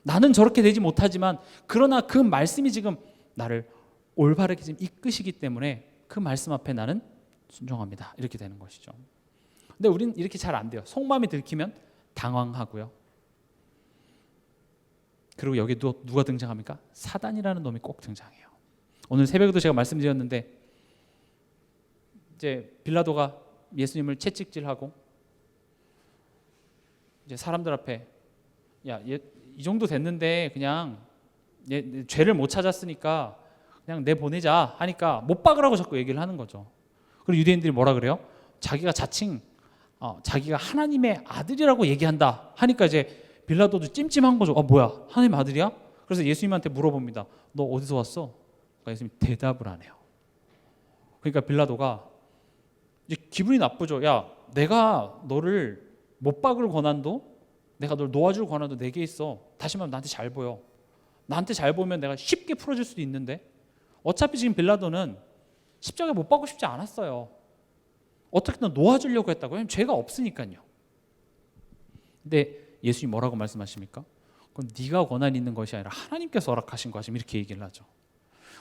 나는 저렇게 되지 못하지만 그러나 그 말씀이 지금 나를 올바르게 지금 이끄시기 때문에 그 말씀 앞에 나는 순종합니다. 이렇게 되는 것이죠. 근데 우리는 이렇게 잘 안 돼요. 속마음이 들키면 당황하고요. 그리고 여기 누가 등장합니까? 사단이라는 놈이 꼭 등장해요. 오늘 새벽에도 제가 말씀드렸는데 이제 빌라도가 예수님을 채찍질하고 이제 사람들 앞에 이 정도 됐는데 그냥 죄를 못 찾았으니까 그냥 내보내자 하니까 못 박으라고 자꾸 얘기를 하는 거죠. 그리고 유대인들이 뭐라 그래요? 자기가 자칭 자기가 하나님의 아들이라고 얘기한다 하니까 이제 빌라도도 찜찜한 거죠. 뭐야, 하나님 아들이야? 그래서 예수님한테 물어봅니다. 너 어디서 왔어? 그러니까 예수님이 대답을 안 해요. 그러니까 빌라도가 이제 기분이 나쁘죠. 야, 내가 너를 못 박을 권한도, 내가 널 놓아줄 권한도 내게 있어. 다시 말하면 나한테 잘 보여. 나한테 잘 보면 내가 쉽게 풀어줄 수도 있는데, 어차피 지금 빌라도는 십자가에 못 박고 싶지 않았어요. 어떻게든 놓아주려고 했다고. 왜냐면 죄가 없으니까요. 근데 예수님이 뭐라고 말씀하십니까? 그건 네가 권한 있는 것이 아니라 하나님께서 허락하신 것이면, 이렇게 얘기를 하죠.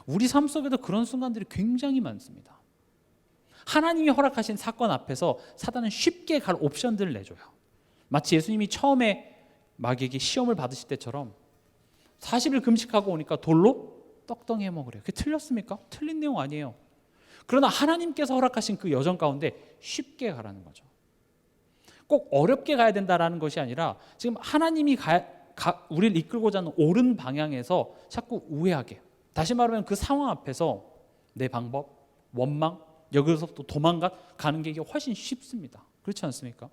우리 삶 속에도 그런 순간들이 굉장히 많습니다. 하나님이 허락하신 사건 앞에서 사단은 쉽게 갈 옵션들을 내줘요. 마치 예수님이 처음에 마귀에게 시험을 받으실 때처럼 40일 금식하고 오니까 돌로 떡덩이 해먹으래요. 그게 틀렸습니까? 틀린 내용 아니에요. 그러나 하나님께서 허락하신 그 여정 가운데 쉽게 가라는 거죠. 꼭 어렵게 가야 된다라는 것이 아니라 지금 하나님이 우리를 이끌고자 하는 옳은 방향에서 자꾸 우회하게, 다시 말하면 그 상황 앞에서 내 방법, 원망, 여기서부터 도망가는 게 이게 훨씬 쉽습니다. 그렇지 않습니까?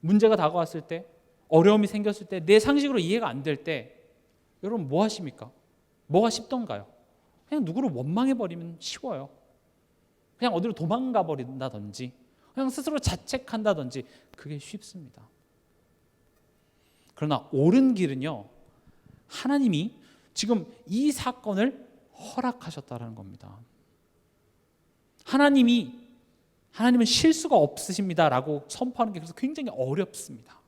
문제가 다가왔을 때, 어려움이 생겼을 때, 내 상식으로 이해가 안 될 때 여러분 뭐 하십니까? 뭐가 쉽던가요? 그냥 누구를 원망해버리면 쉬워요. 그냥 어디로 도망가 버린다든지, 그냥 스스로 자책한다든지, 그게 쉽습니다. 그러나 옳은 길은요, 하나님이 지금 이 사건을 허락하셨다는 겁니다. 하나님은 실수가 없으십니다라고 선포하는 게 그래서 굉장히 어렵습니다.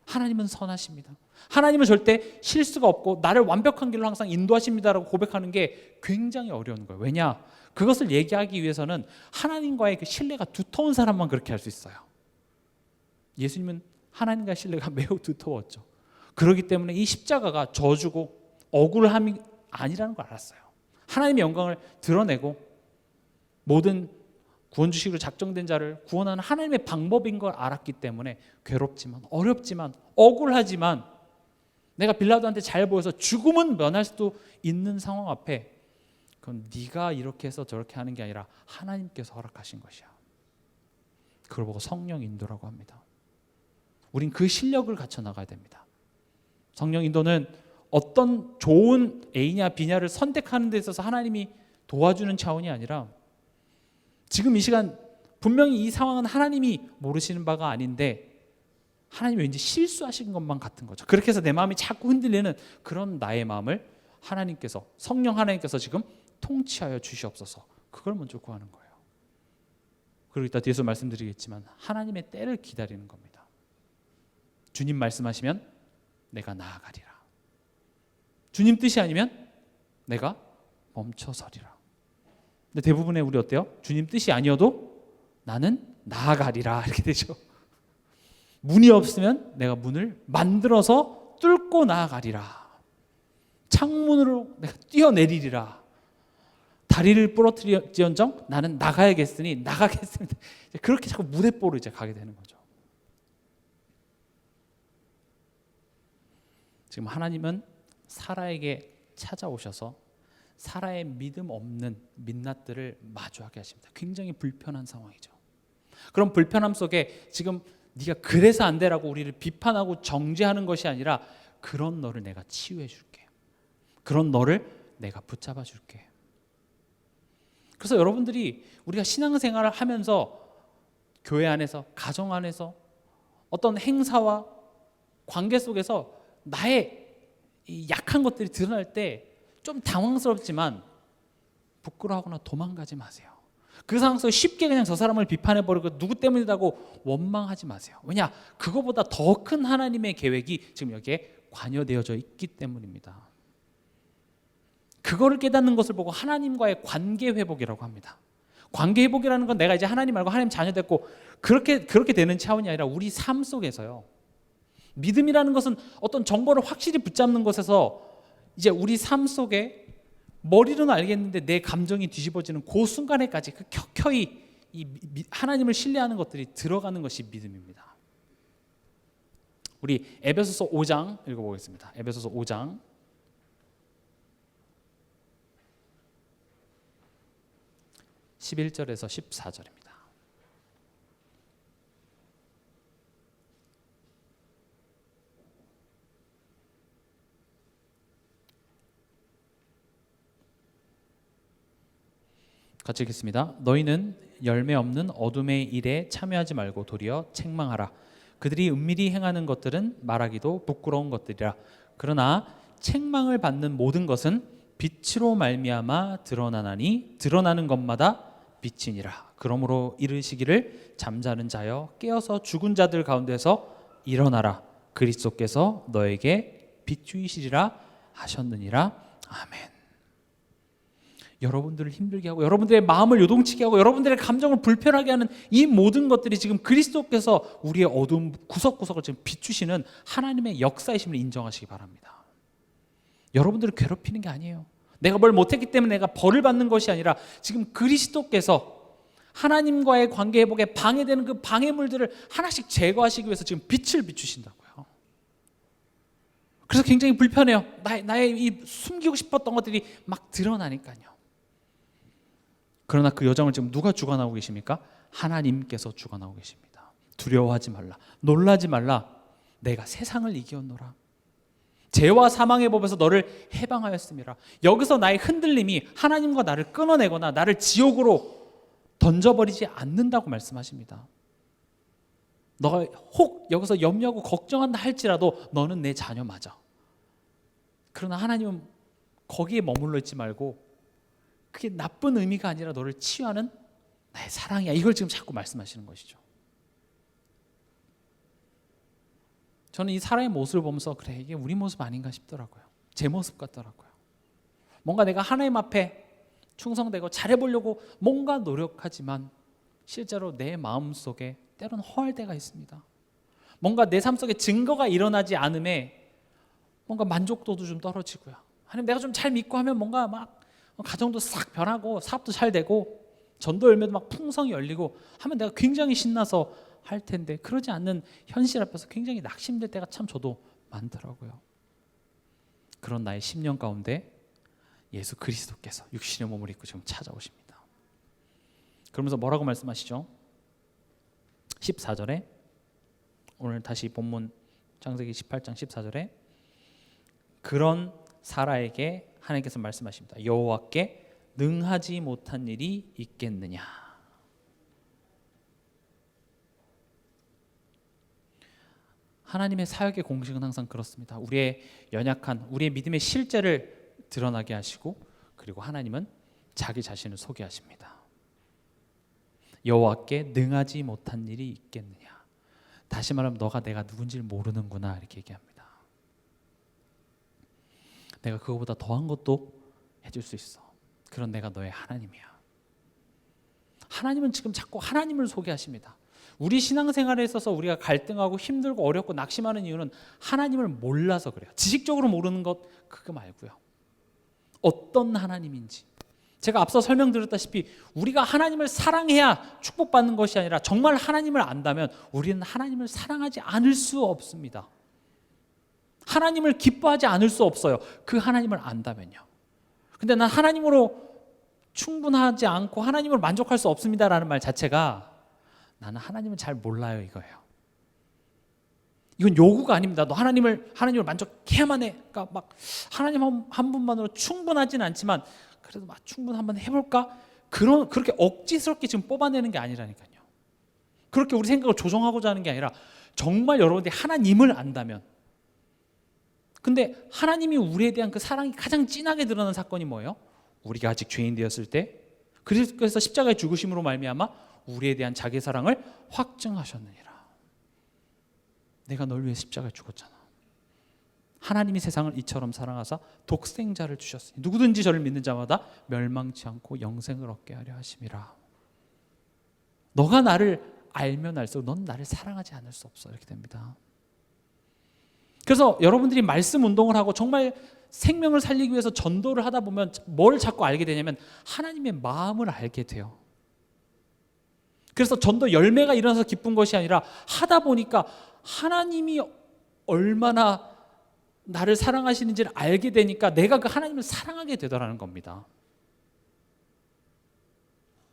하나님은 선하십니다. 하나님은 절대 실수가 없고 나를 완벽한 길로 항상 인도하십니다라고 고백하는 게 굉장히 어려운 거예요. 왜냐? 그것을 얘기하기 위해서는 하나님과의 그 신뢰가 두터운 사람만 그렇게 할 수 있어요. 예수님은 하나님과의 신뢰가 매우 두터웠죠. 그렇기 때문에 이 십자가가 저주고 억울함이 아니라는 걸 알았어요. 하나님의 영광을 드러내고 모든 구원주식으로 작정된 자를 구원하는 하나님의 방법인 걸 알았기 때문에 괴롭지만, 어렵지만, 억울하지만, 내가 빌라도한테 잘 보여서 죽음은 면할 수도 있는 상황 앞에, 그건 네가 이렇게 해서 저렇게 하는 게 아니라 하나님께서 허락하신 것이야. 그걸 보고 성령 인도라고 합니다. 우린 그 실력을 갖춰 나가야 됩니다. 성령 인도는 어떤 좋은 A냐 B냐를 선택하는 데 있어서 하나님이 도와주는 차원이 아니라, 지금 이 시간 분명히 이 상황은 하나님이 모르시는 바가 아닌데 하나님이 왠지 실수하신 것만 같은 거죠. 그렇게 해서 내 마음이 자꾸 흔들리는 그런 나의 마음을 하나님께서, 성령 하나님께서 지금 통치하여 주시옵소서, 그걸 먼저 구하는 거예요. 그리고 이따 뒤에서 말씀드리겠지만 하나님의 때를 기다리는 겁니다. 주님 말씀하시면 내가 나아가리라. 주님 뜻이 아니면 내가 멈춰서리라. 근데 대부분의 우리 어때요? 주님 뜻이 아니어도 나는 나아가리라, 이렇게 되죠. 문이 없으면 내가 문을 만들어서 뚫고 나아가리라. 창문으로 내가 뛰어내리리라. 다리를 부러뜨릴지언정 나는 나가야겠으니 나가겠습니다. 그렇게 자꾸 무대뽀로 이제 가게 되는 거죠. 지금 하나님은 사라에게 찾아오셔서 사라의 믿음 없는 민낯들을 마주하게 하십니다. 굉장히 불편한 상황이죠. 그런 불편함 속에 지금 네가 그래서 안 돼라고 우리를 비판하고 정죄하는 것이 아니라, 그런 너를 내가 치유해 줄게. 그런 너를 내가 붙잡아 줄게. 그래서 여러분들이 우리가 신앙생활을 하면서 교회 안에서, 가정 안에서, 어떤 행사와 관계 속에서 나의 이 약한 것들이 드러날 때 좀 당황스럽지만 부끄러워하거나 도망가지 마세요. 그 상황 속에 쉽게 그냥 저 사람을 비판해버리고 누구 때문이라고 원망하지 마세요. 왜냐? 그거보다 더 큰 하나님의 계획이 지금 여기에 관여되어져 있기 때문입니다. 그거를 깨닫는 것을 보고 하나님과의 관계 회복이라고 합니다. 관계 회복이라는 건 내가 이제 하나님 알고 하나님 자녀 됐고 그렇게 되는 차원이 아니라 우리 삶 속에서요. 믿음이라는 것은 어떤 정보를 확실히 붙잡는 것에서 이제 우리 삶 속에 머리로는 알겠는데 내 감정이 뒤집어지는 그 순간에까지 그 켜켜이 이 하나님을 신뢰하는 것들이 들어가는 것이 믿음입니다. 우리 에베소서 5장 읽어보겠습니다. 에베소서 5장 11절에서 14절입니다. 같이 읽겠습니다. 너희는 열매 없는 어둠의 일에 참여하지 말고 도리어 책망하라. 그들이 은밀히 행하는 것들은 말하기도 부끄러운 것들이라. 그러나 책망을 받는 모든 것은 빛으로 말미암아 드러나나니 드러나는 것마다 빛이니라. 그러므로 이르시기를 잠자는 자여 깨어서 죽은 자들 가운데서 일어나라. 그리스도께서 너에게 빛주이시리라 하셨느니라. 아멘. 여러분들을 힘들게 하고 여러분들의 마음을 요동치게 하고 여러분들의 감정을 불편하게 하는 이 모든 것들이 지금 그리스도께서 우리의 어두운 구석구석을 지금 비추시는 하나님의 역사이심을 인정하시기 바랍니다. 여러분들을 괴롭히는 게 아니에요. 내가 뭘 못했기 때문에 내가 벌을 받는 것이 아니라 지금 그리스도께서 하나님과의 관계 회복에 방해되는 그 방해물들을 하나씩 제거하시기 위해서 지금 빛을 비추신다고요. 그래서 굉장히 불편해요. 나의 이 숨기고 싶었던 것들이 막 드러나니까요. 그러나 그 여정을 지금 누가 주관하고 계십니까? 하나님께서 주관하고 계십니다. 두려워하지 말라. 놀라지 말라. 내가 세상을 이기었노라. 죄와 사망의 법에서 너를 해방하였음이라. 여기서 나의 흔들림이 하나님과 나를 끊어내거나 나를 지옥으로 던져버리지 않는다고 말씀하십니다. 너가 혹 여기서 염려하고 걱정한다 할지라도 너는 내 자녀 맞아. 그러나 하나님은 거기에 머물러 있지 말고 그게 나쁜 의미가 아니라 너를 치유하는 나의 사랑이야. 이걸 지금 자꾸 말씀하시는 것이죠. 저는 이 사람의 모습을 보면서 그래 이게 우리 모습 아닌가 싶더라고요. 제 모습 같더라고요. 뭔가 내가 하나님 앞에 충성되고 잘해보려고 뭔가 노력하지만 실제로 내 마음속에 때로는 허할 때가 있습니다. 뭔가 내 삶 속에 증거가 일어나지 않음에 뭔가 만족도도 좀 떨어지고요. 아니면 내가 좀 잘 믿고 하면 뭔가 막 가정도 싹 변하고 사업도 잘 되고 전도 열매도 막 풍성히 열리고 하면 내가 굉장히 신나서 할 텐데 그러지 않는 현실 앞에서 굉장히 낙심될 때가 참 저도 많더라고요. 그런 나의 10년 가운데 예수 그리스도께서 육신의 몸을 입고 지금 찾아오십니다. 그러면서 뭐라고 말씀하시죠? 14절에 오늘 다시 본문 창세기 18장 14절에 그런 사라에게 하나님께서 말씀하십니다. 여호와께 능하지 못한 일이 있겠느냐. 하나님의 사역의 공식은 항상 그렇습니다. 우리의 연약한 우리의 믿음의 실제를 드러나게 하시고 그리고 하나님은 자기 자신을 소개하십니다. 여호와께 능하지 못한 일이 있겠느냐. 다시 말하면 너가 내가 누군지를 모르는구나 이렇게 얘기합니다. 내가 그거보다 더한 것도 해줄 수 있어. 그런 내가 너의 하나님이야. 하나님은 지금 자꾸 하나님을 소개하십니다. 우리 신앙생활에 있어서 우리가 갈등하고 힘들고 어렵고 낙심하는 이유는 하나님을 몰라서 그래요. 지식적으로 모르는 것 그거 말고요. 어떤 하나님인지. 제가 앞서 설명드렸다시피 우리가 하나님을 사랑해야 축복받는 것이 아니라 정말 하나님을 안다면 우리는 하나님을 사랑하지 않을 수 없습니다. 하나님을 기뻐하지 않을 수 없어요. 그 하나님을 안다면요. 근데 난 하나님으로 충분하지 않고 하나님을 만족할 수 없습니다라는 말 자체가 나는 하나님을 잘 몰라요 이거예요. 이건 요구가 아닙니다. 너 하나님을 만족해야만 해. 그러니까 막 하나님 한 분만으로 충분하진 않지만 그래도 막 충분 한번 해볼까? 그렇게 억지스럽게 지금 뽑아내는 게 아니라니까요. 그렇게 우리 생각을 조정하고자 하는 게 아니라 정말 여러분들이 하나님을 안다면. 근데 하나님이 우리에 대한 그 사랑이 가장 진하게 드러나는 사건이 뭐예요? 우리가 아직 죄인 되었을 때 그래서 십자가의 죽으심으로 말미암아 우리에 대한 자기 사랑을 확증하셨느니라. 내가 널 위해 십자가에 죽었잖아. 하나님이 세상을 이처럼 사랑하사 독생자를 주셨으니 누구든지 저를 믿는 자마다 멸망치 않고 영생을 얻게 하려 하심이라. 너가 나를 알면 알수록 넌 나를 사랑하지 않을 수 없어. 이렇게 됩니다. 그래서 여러분들이 말씀 운동을 하고 정말 생명을 살리기 위해서 전도를 하다 보면 뭘 자꾸 알게 되냐면 하나님의 마음을 알게 돼요. 그래서 전도 열매가 일어나서 기쁜 것이 아니라 하다 보니까 하나님이 얼마나 나를 사랑하시는지를 알게 되니까 내가 그 하나님을 사랑하게 되더라는 겁니다.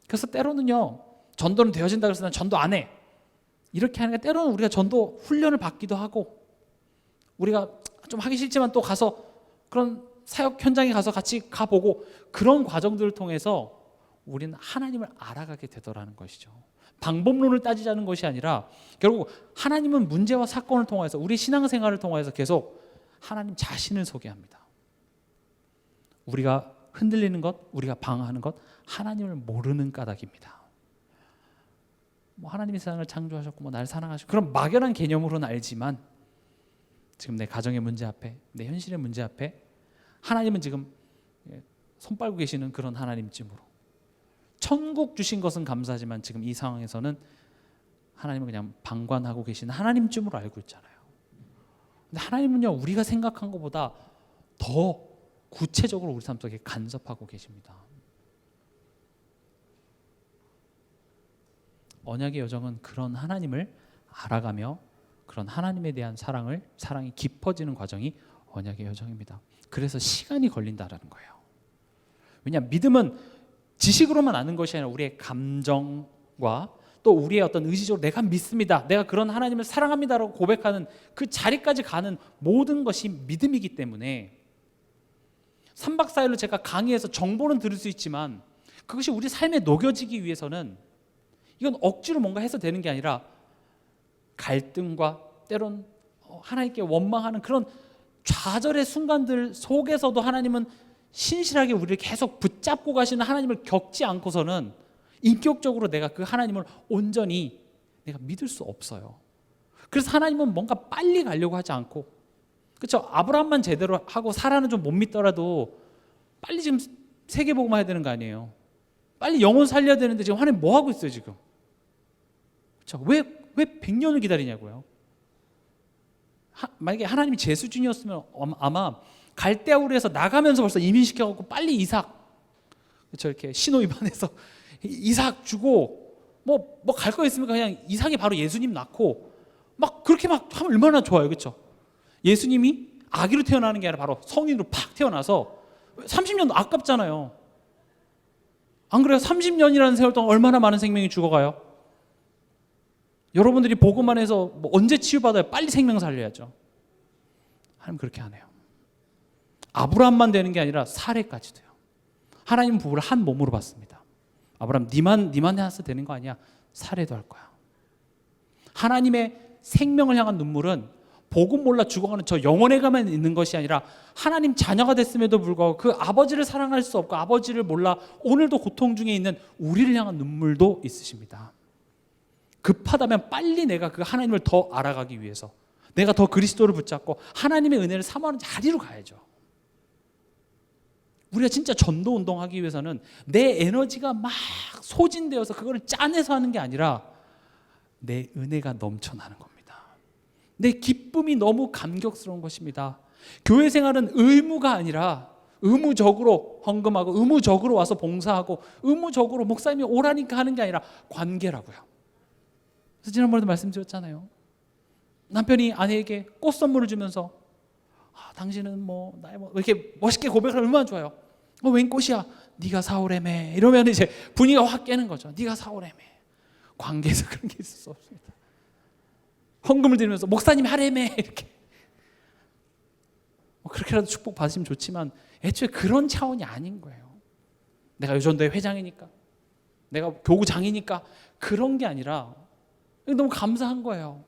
그래서 때로는요, 전도는 되어진다 그래서 난 전도 안 해. 이렇게 하니까 때로는 우리가 전도 훈련을 받기도 하고 우리가 좀 하기 싫지만 또 가서 그런 사역 현장에 가서 같이 가보고 그런 과정들을 통해서 우리는 하나님을 알아가게 되더라는 것이죠. 방법론을 따지자는 것이 아니라 결국 하나님은 문제와 사건을 통해서 우리 신앙생활을 통해서 계속 하나님 자신을 소개합니다. 우리가 흔들리는 것, 우리가 방황하는 것, 하나님을 모르는 까닭입니다. 하나님이 세상을 창조하셨고 날 사랑하시고 그런 막연한 개념으로는 알지만 지금 내 가정의 문제 앞에, 내 현실의 문제 앞에 하나님은 지금 손 빨고 계시는 그런 하나님쯤으로 천국 주신 것은 감사하지만 지금 이 상황에서는 하나님은 그냥 방관하고 계시는 하나님쯤으로 알고 있잖아요. 근데 하나님은요, 우리가 생각한 것보다 더 구체적으로 우리 삶 속에 간섭하고 계십니다. 언약의 여정은 그런 하나님을 알아가며 그런 하나님에 대한 사랑이 깊어지는 과정이 언약의 여정입니다. 그래서 시간이 걸린다라는 거예요. 왜냐하면 믿음은 지식으로만 아는 것이 아니라 우리의 감정과 또 우리의 어떤 의지적으로 내가 믿습니다, 내가 그런 하나님을 사랑합니다라고 고백하는 그 자리까지 가는 모든 것이 믿음이기 때문에 3박 4일로 제가 강의해서 정보는 들을 수 있지만 그것이 우리 삶에 녹여지기 위해서는 이건 억지로 뭔가 해서 되는 게 아니라 갈등과 때론 하나님께 원망하는 그런 좌절의 순간들 속에서도 하나님은 신실하게 우리를 계속 붙잡고 가시는 하나님을 겪지 않고서는 인격적으로 내가 그 하나님을 온전히 내가 믿을 수 없어요. 그래서 하나님은 뭔가 빨리 가려고 하지 않고, 그렇죠? 아브라함만 제대로 하고 사라는 좀 못 믿더라도 빨리 지금 세계복음화 해야 되는 거 아니에요? 빨리 영혼 살려야 되는데 지금 하나님 뭐 하고 있어요 지금? 그렇죠? 왜 100년을 기다리냐고요? 만약에 하나님이 제 수준이었으면 아마 갈대아우르에서 나가면서 벌써 이민시켜갖고 빨리 이삭, 그렇죠? 이렇게 신호위반해서 이삭 주고 뭐 갈 거 있으면 그냥 이삭이 바로 예수님 낳고 막 그렇게 막 하면 얼마나 좋아요, 그렇죠? 예수님이 아기로 태어나는 게 아니라 바로 성인으로 팍 태어나서 30년 아깝잖아요. 안 그래요? 30년이라는 세월 동안 얼마나 많은 생명이 죽어가요? 여러분들이 보고만 해서 언제 치유받아요? 빨리 생명 살려야죠. 하나님 그렇게 안 해요. 아브라함만 되는 게 아니라 사례까지 돼요. 하나님은 부부를 한 몸으로 봤습니다. 아브라함 니만 해서 되는 거 아니야. 사례도 할 거야. 하나님의 생명을 향한 눈물은 복음 몰라 죽어가는 저 영혼에게만 있는 것이 아니라 하나님 자녀가 됐음에도 불구하고 그 아버지를 사랑할 수 없고 아버지를 몰라 오늘도 고통 중에 있는 우리를 향한 눈물도 있으십니다. 급하다면 빨리 내가 그 하나님을 더 알아가기 위해서 내가 더 그리스도를 붙잡고 하나님의 은혜를 사모하는 자리로 가야죠. 우리가 진짜 전도 운동하기 위해서는 내 에너지가 막 소진되어서 그걸 짜내서 하는 게 아니라 내 은혜가 넘쳐나는 겁니다. 내 기쁨이 너무 감격스러운 것입니다. 교회 생활은 의무가 아니라 의무적으로 헌금하고 의무적으로 와서 봉사하고 의무적으로 목사님이 오라니까 하는 게 아니라 관계라고요. 그래서 지난번에도 말씀드렸잖아요. 남편이 아내에게 꽃 선물을 주면서 당신은 나의 이렇게 멋있게 고백하면 얼마나 좋아요. 웬 꽃이야? 네가 사오래매. 이러면 이제 분위기가 확 깨는 거죠. 네가 사오래매. 관계에서 그런 게 있을 수 없습니다. 헌금을 드리면서 목사님 하래매 이렇게 그렇게라도 축복 받으시면 좋지만 애초에 그런 차원이 아닌 거예요. 내가 요전도회 회장이니까, 내가 교구장이니까 그런 게 아니라 너무 감사한 거예요.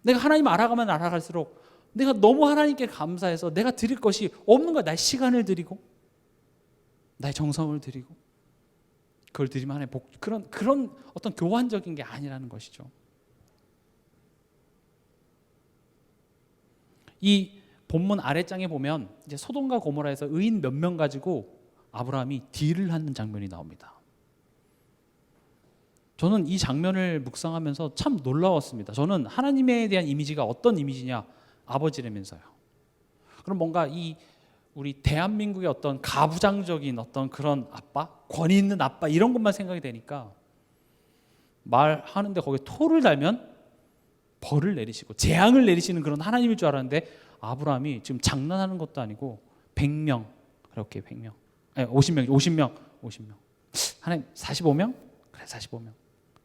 내가 하나님 알아가면 알아갈수록 내가 너무 하나님께 감사해서 내가 드릴 것이 없는 거야. 나의 시간을 드리고 나의 정성을 드리고 그걸 드리면 하나님 그런 어떤 교환적인 게 아니라는 것이죠. 이 본문 아래장에 보면 이제 소돔과 고모라에서 의인 몇 명 가지고 아브라함이 딜을 하는 장면이 나옵니다. 저는 이 장면을 묵상하면서 참 놀라웠습니다. 저는 하나님에 대한 이미지가 어떤 이미지냐? 아버지라면서요. 그럼 뭔가 우리 대한민국의 어떤 가부장적인 어떤 그런 아빠, 권위 있는 아빠 이런 것만 생각이 되니까 말하는데 거기에 토를 달면 벌을 내리시고 재앙을 내리시는 그런 하나님일 줄 알았는데 아브라함이 지금 장난하는 것도 아니고 100명 그렇게 100명, 아니 50명 하나님 45명? 그래 45명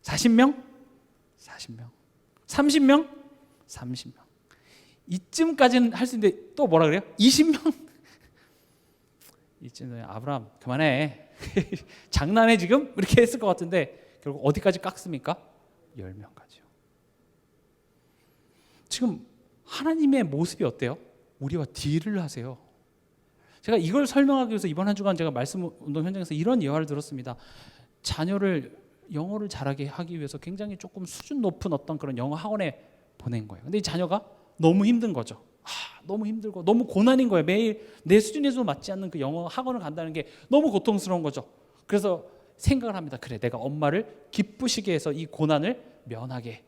40명? 40명 30명? 30명 이쯤까지는 할 수 있는데 또 뭐라 그래요? 20명? 이쯤 아브라함 그만해 장난해 지금? 이렇게 했을 것 같은데 결국 어디까지 깎습니까? 10명까지요. 지금 하나님의 모습이 어때요? 우리와 딜을 하세요. 제가 이걸 설명하기 위해서 이번 한 주간 제가 말씀 운동 현장에서 이런 예화를 들었습니다. 자녀를 영어를 잘하게 하기 위해서 굉장히 조금 수준 높은 어떤 그런 영어 학원에 보낸 거예요. 근데 이 자녀가 너무 힘든 거죠. 너무 힘들고 너무 고난인 거예요. 매일 내 수준에도 맞지 않는 그 영어 학원을 간다는 게 너무 고통스러운 거죠. 그래서 생각을 합니다. 그래, 내가 엄마를 기쁘시게 해서 이 고난을 면하게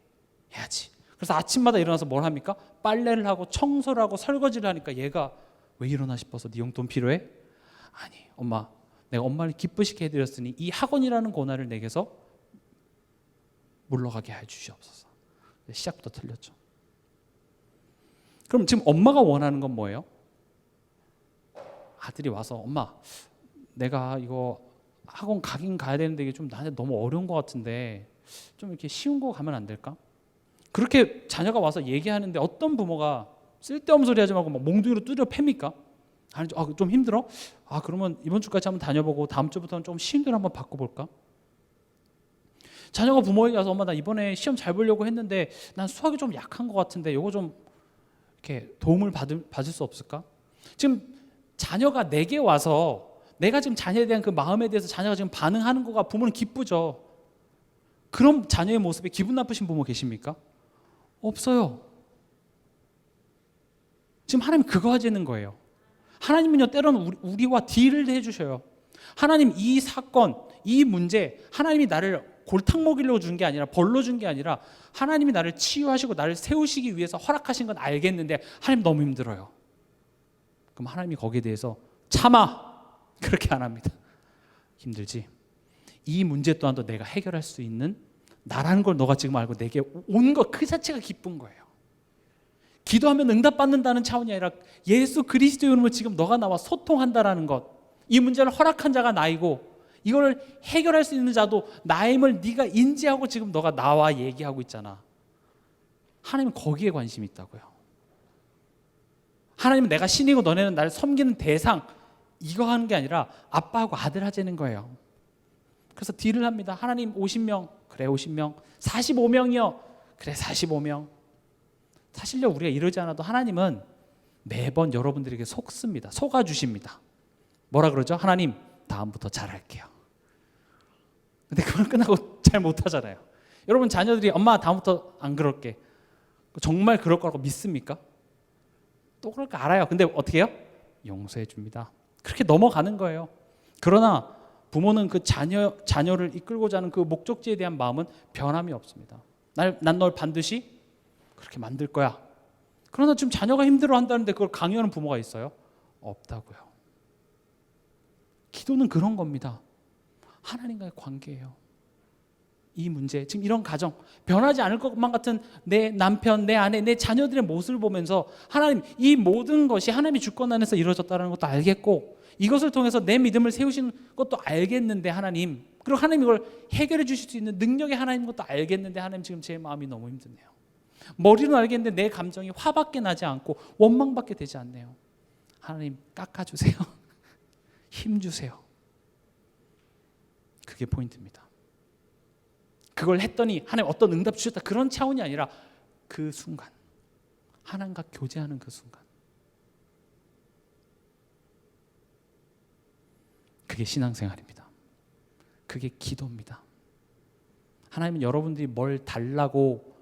해야지. 그래서 아침마다 일어나서 뭘 합니까? 빨래를 하고 청소를 하고 설거지를 하니까 얘가 왜 일어나 싶어서 네 용돈 필요해? 아니, 엄마, 내가 엄마를 기쁘시게 해드렸으니 이 학원이라는 고난을 내게서 물러가게 해 주시옵소서. 시작부터 틀렸죠. 그럼 지금 엄마가 원하는 건 뭐예요? 아들이 와서 엄마, 내가 이거 학원 가긴 가야 되는데 이게 좀 나한테 너무 어려운 것 같은데 좀 이렇게 쉬운 거 가면 안 될까? 그렇게 자녀가 와서 얘기하는데 어떤 부모가 쓸데없는 소리 하지 말고 막 몽둥이로 두드려 팹니까? 아니죠. 좀 힘들어? 그러면 이번 주까지 한번 다녀보고 다음 주부터는 좀 쉬운 대로 한번 바꿔볼까? 자녀가 부모에게 와서 엄마, 나 이번에 시험 잘 보려고 했는데 난 수학이 좀 약한 것 같은데 이거 좀 이렇게 도움을 받을 수 없을까? 지금 자녀가 내게 와서 내가 지금 자녀에 대한 그 마음에 대해서 자녀가 지금 반응하는 거가 부모는 기쁘죠. 그런 자녀의 모습에 기분 나쁘신 부모 계십니까? 없어요. 지금 하나님 그거 하시는 거예요. 하나님은요, 때로는 우리와 딜을 해주셔요. 하나님, 이 사건, 이 문제, 하나님이 나를 골탕 먹이려고 준 게 아니라, 벌로 준 게 아니라 하나님이 나를 치유하시고 나를 세우시기 위해서 허락하신 건 알겠는데 하나님 너무 힘들어요. 그럼 하나님이 거기에 대해서 참아, 그렇게 안 합니다. 힘들지? 이 문제 또한도 내가 해결할 수 있는 나라는 걸 너가 지금 알고 내게 온 것 그 자체가 기쁜 거예요. 기도하면 응답받는다는 차원이 아니라 예수 그리스도의 이름으로 지금 너가 나와 소통한다라는 것, 이 문제를 허락한 자가 나이고 이걸 해결할 수 있는 자도 나임을 네가 인지하고 지금 너가 나와 얘기하고 있잖아. 하나님은 거기에 관심이 있다고요. 하나님은 내가 신이고 너네는 나를 섬기는 대상, 이거 하는 게 아니라 아빠하고 아들 하자는 거예요. 그래서 딜을 합니다. 하나님 50명, 그래 50명. 45명이요, 그래 45명. 사실요, 우리가 이러지 않아도 하나님은 매번 여러분들에게 속습니다. 속아주십니다. 뭐라 그러죠? 하나님, 다음부터 잘할게요. 근데 그걸 끝나고 잘 못하잖아요. 여러분 자녀들이 엄마 다음부터 안 그럴게, 정말 그럴 거라고 믿습니까? 또 그럴 거 알아요. 근데 어떻게 해요? 용서해 줍니다. 그렇게 넘어가는 거예요. 그러나 부모는 그 자녀를 이끌고자 하는 그 목적지에 대한 마음은 변함이 없습니다. 난 널 반드시 그렇게 만들 거야. 그러나 지금 자녀가 힘들어 한다는데 그걸 강요하는 부모가 있어요? 없다고요. 기도는 그런 겁니다. 하나님과의 관계예요. 이 문제, 지금 이런 가정, 변하지 않을 것만 같은 내 남편, 내 아내, 내 자녀들의 모습을 보면서 하나님, 이 모든 것이 하나님의 주권 안에서 이루어졌다는 것도 알겠고 이것을 통해서 내 믿음을 세우시는 것도 알겠는데 하나님, 그리고 하나님 이걸 해결해 주실 수 있는 능력의 하나님 것도 알겠는데 하나님, 지금 제 마음이 너무 힘드네요. 머리로는 알겠는데 내 감정이 화밖에 나지 않고 원망밖에 되지 않네요. 하나님, 깎아주세요. 힘주세요. 그게 포인트입니다. 그걸 했더니 하나님 어떤 응답 주셨다, 그런 차원이 아니라 그 순간, 하나님과 교제하는 그 순간, 그게 신앙생활입니다. 그게 기도입니다. 하나님은 여러분들이 뭘 달라고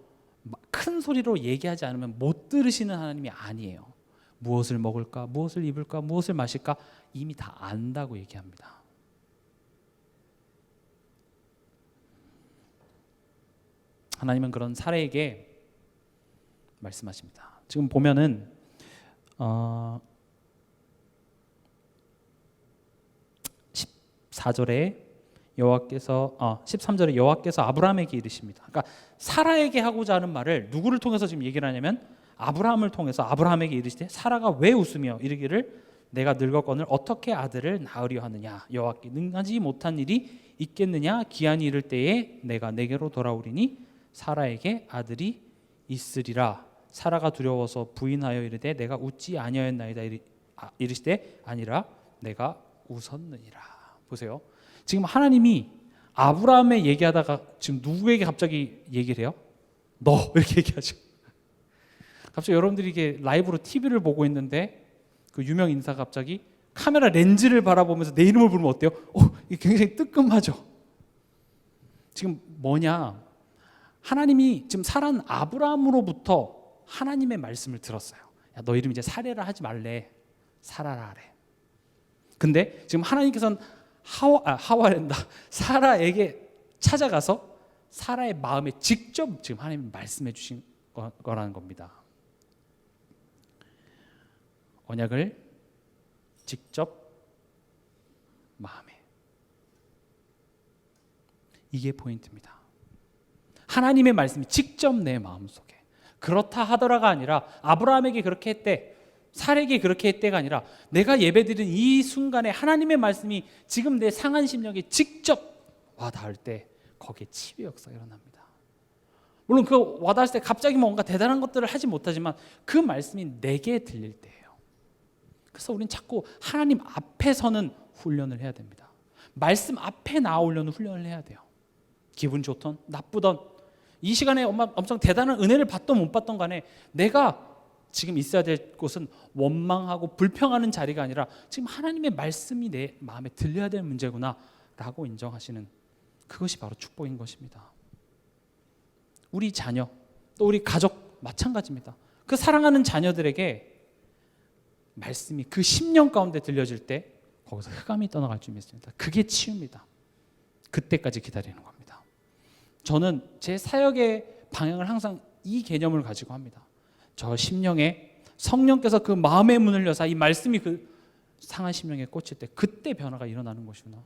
큰 소리로 얘기하지 않으면 못 들으시는 하나님이 아니에요. 무엇을 먹을까, 무엇을 입을까, 무엇을 마실까 이미 다 안다고 얘기합니다. 하나님은 그런 사례에게 말씀하십니다. 지금 보면은 14절에 여호와께서 13절에 여호와께서 아브라함에게 이르십니다. 그러니까 사라에게 하고자 하는 말을 누구를 통해서 지금 얘기를 하냐면 아브라함을 통해서 아브라함에게 이르시되 사라가 왜 웃으며 이르기를 내가 늙었거늘 어떻게 아들을 낳으려 하느냐, 여호와께 능하지 못한 일이 있겠느냐, 기한이 이를 때에 내가 내게로 돌아오리니 사라에게 아들이 있으리라. 사라가 두려워서 부인하여 이르되 내가 웃지 아니하였나이다 이르시되 아니라 내가 웃었느니라. 보세요. 지금 하나님이 아브라함에 얘기하다가 지금 누구에게 갑자기 얘기를 해요? 너 이렇게 얘기하죠. 갑자기 여러분들이 이게 라이브로 TV를 보고 있는데 그 유명 인사가 갑자기 카메라 렌즈를 바라보면서 내 이름을 부르면 어때요? 이게 굉장히 뜨끔하죠. 지금 뭐냐? 하나님이 지금 살아난 아브라함으로부터 하나님의 말씀을 들었어요. 야, 너 이름 이제 사레라 하지 말래. 사라라 하래. 근데 지금 하나님께서는 하와랜다. 사라에게 찾아가서 사라의 마음에 직접 지금 하나님이 말씀해 주신 거라는 겁니다. 언약을 직접 마음에. 이게 포인트입니다. 하나님의 말씀이 직접 내 마음속에. 그렇다 하더라가 아니라 아브라함에게 그렇게 했대, 사라에게 그렇게 했대가 아니라 내가 예배드린 이 순간에 하나님의 말씀이 지금 내 상한 심령에 직접 와닿을 때 거기에 치유 역사가 일어납니다. 물론 그 와닿을 때 갑자기 뭔가 대단한 것들을 하지 못하지만 그 말씀이 내게 들릴 때예요. 그래서 우리는 자꾸 하나님 앞에 서는 훈련을 해야 됩니다. 말씀 앞에 나오려는 훈련을 해야 돼요. 기분 좋던 나쁘던 이 시간에 엄청 대단한 은혜를 받던 못 받던 간에 내가 지금 있어야 될 곳은 원망하고 불평하는 자리가 아니라 지금 하나님의 말씀이 내 마음에 들려야 될 문제구나 라고 인정하시는, 그것이 바로 축복인 것입니다. 우리 자녀 또 우리 가족 마찬가지입니다. 그 사랑하는 자녀들에게 말씀이 그 10년 가운데 들려질 때 거기서 흑암이 떠나갈 줄 믿습니다. 그게 치유입니다. 그때까지 기다리는 겁니다. 저는 제 사역의 방향을 항상 이 개념을 가지고 합니다. 저 심령에 성령께서 그 마음의 문을 여사 이 말씀이 그 상한 심령에 꽂힐 때 그때 변화가 일어나는 것이구나.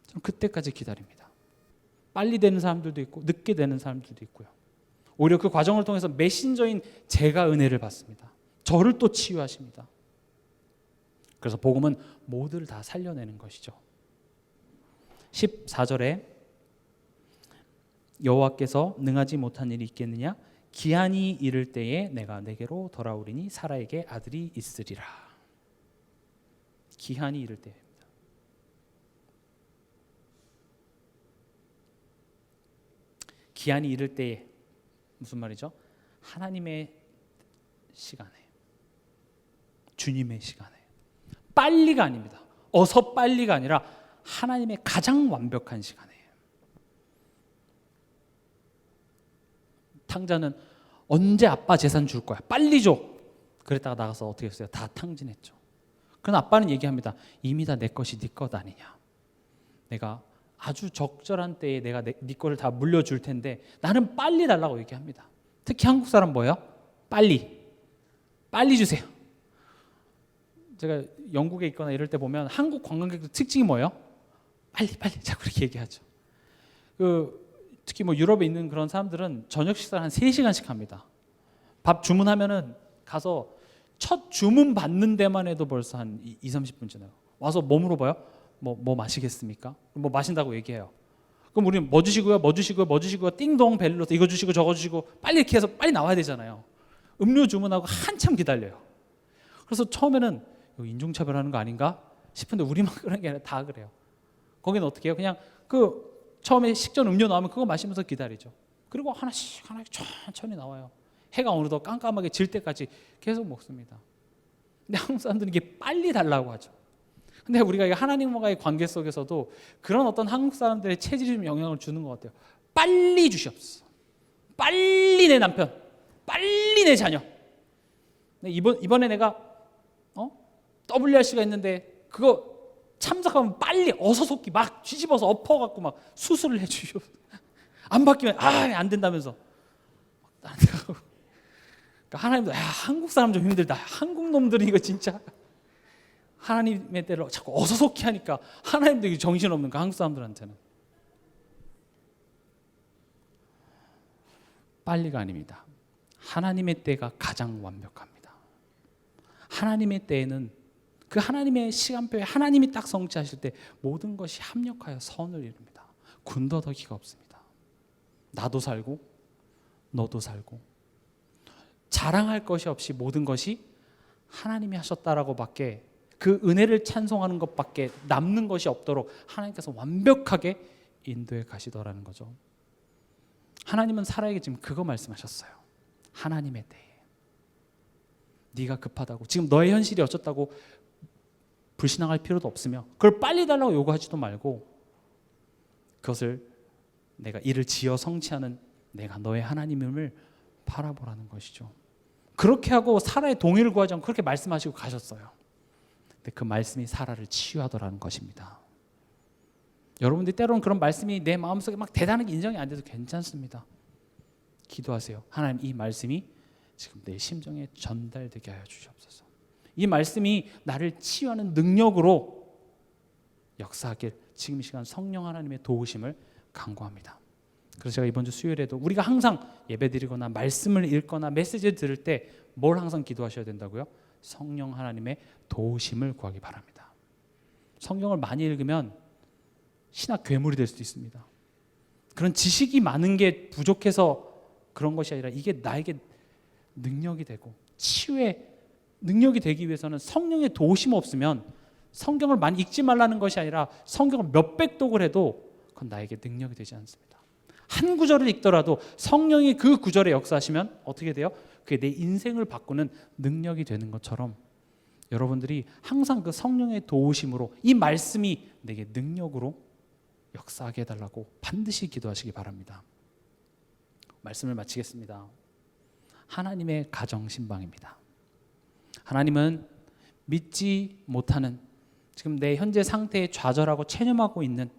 저는 그때까지 기다립니다. 빨리 되는 사람들도 있고 늦게 되는 사람들도 있고요. 오히려 그 과정을 통해서 메신저인 제가 은혜를 받습니다. 저를 또 치유하십니다. 그래서 복음은 모두를 다 살려내는 것이죠. 14절에 여호와께서 능하지 못한 일이 있겠느냐? 기한이 이를 때에 내가 내게로 돌아오리니 사라에게 아들이 있으리라. 기한이 이를 때입니다. 기한이 이를 때에 무슨 말이죠? 하나님의 시간에, 주님의 시간에. 빨리가 아닙니다. 어서 빨리가 아니라 하나님의 가장 완벽한 시간에. 탕자는 언제 아빠 재산 줄 거야? 빨리 줘. 그랬다가 나가서 어떻게 했어요? 다 탕진했죠. 그럼 아빠는 얘기합니다. 이미 다 내 것이 네 것 아니냐. 내가 아주 적절한 때에 내가 네 거를 다 물려줄 텐데 나는 빨리 달라고 얘기합니다. 특히 한국 사람 뭐예요? 빨리 주세요. 제가 영국에 있거나 이럴 때 보면 한국 관광객들 특징이 뭐예요? 빨리 자꾸 이렇게 얘기하죠. 특히 뭐 유럽에 있는 그런 사람들은 저녁 식사를 한 3시간씩 합니다. 밥 주문하면은 가서 첫 주문 받는 데만 해도 벌써 한 20-30분 지나요. 와서 뭐 물어봐요? 뭐 마시겠습니까? 뭐 마신다고 얘기해요. 그럼 우리는 뭐 주시고요, 띵동 벨 눌러서 이거 주시고 저거 주시고 빨리 이렇게 해서 빨리 나와야 되잖아요. 음료 주문하고 한참 기다려요. 그래서 처음에는 인종차별하는 거 아닌가 싶은데 우리만 그런 게 아니라 다 그래요. 거기는 어떻게 해요? 그냥 처음에 식전 음료 나오면 그거 마시면서 기다리죠. 그리고 하나씩 천천히 나와요. 해가 어느덧 깜깜하게 질 때까지 계속 먹습니다. 근데 한국 사람들은 이게 빨리 달라고 하죠. 근데 우리가 하나님과의 관계 속에서도 그런 어떤 한국 사람들의 체질이 좀 영향을 주는 것 같아요. 빨리 주시옵소서. 빨리 내 남편, 빨리 내 자녀. 이번에 내가 WRC가 있는데 그거 참석하면 빨리 어서 속기 막 뒤집어서 엎어갖고 막 수술을 해주시오. 안 바뀌면 안 된다면서. 그러니까 하나님도 한국 사람 좀 힘들다. 한국 놈들은 이거 진짜 하나님의 때를 자꾸 어서 속기 하니까 하나님도 이게 정신없는 거 한국 사람들한테는. 빨리가 아닙니다. 하나님의 때가 가장 완벽합니다. 하나님의 때에는 그 하나님의 시간표에 하나님이 딱 성취하실 때 모든 것이 합력하여 선을 이룹니다. 군더더기가 없습니다. 나도 살고 너도 살고 자랑할 것이 없이 모든 것이 하나님이 하셨다라고밖에 그 은혜를 찬송하는 것밖에 남는 것이 없도록 하나님께서 완벽하게 인도해 가시더라는 거죠. 하나님은 사라에게 지금 그거 말씀하셨어요. 하나님에 대해 네가 급하다고, 지금 너의 현실이 어쩌다고 불신앙할 필요도 없으며 그걸 빨리 달라고 요구하지도 말고 그것을 내가 이를 지어 성취하는 내가 너의 하나님임을 바라보라는 것이죠. 그렇게 하고 사라의 동의를 구하지 않고 그렇게 말씀하시고 가셨어요. 근데 그 말씀이 사라를 치유하더라는 것입니다. 여러분들이 때로는 그런 말씀이 내 마음속에 막 대단하게 인정이 안 돼도 괜찮습니다. 기도하세요. 하나님, 이 말씀이 지금 내 심정에 전달되게 하여 주시옵소서. 이 말씀이 나를 치유하는 능력으로 역사하길 지금 이 시간 성령 하나님의 도우심을 간구합니다. 그래서 제가 이번 주 수요일에도 우리가 항상 예배드리거나 말씀을 읽거나 메시지를 들을 때 뭘 항상 기도하셔야 된다고요? 성령 하나님의 도우심을 구하기 바랍니다. 성경을 많이 읽으면 신학 괴물이 될 수도 있습니다. 그런 지식이 많은 게 부족해서 그런 것이 아니라 이게 나에게 능력이 되고 치유의 능력이 되기 위해서는 성령의 도우심 없으면 성경을 많이 읽지 말라는 것이 아니라 성경을 몇백 독을 해도 그건 나에게 능력이 되지 않습니다. 한 구절을 읽더라도 성령이 그 구절에 역사하시면 어떻게 돼요? 그게 내 인생을 바꾸는 능력이 되는 것처럼 여러분들이 항상 그 성령의 도우심으로 이 말씀이 내게 능력으로 역사하게 해달라고 반드시 기도하시기 바랍니다. 말씀을 마치겠습니다. 하나님의 가정 신방입니다. 하나님은 믿지 못하는 지금 내 현재 상태에 좌절하고 체념하고 있는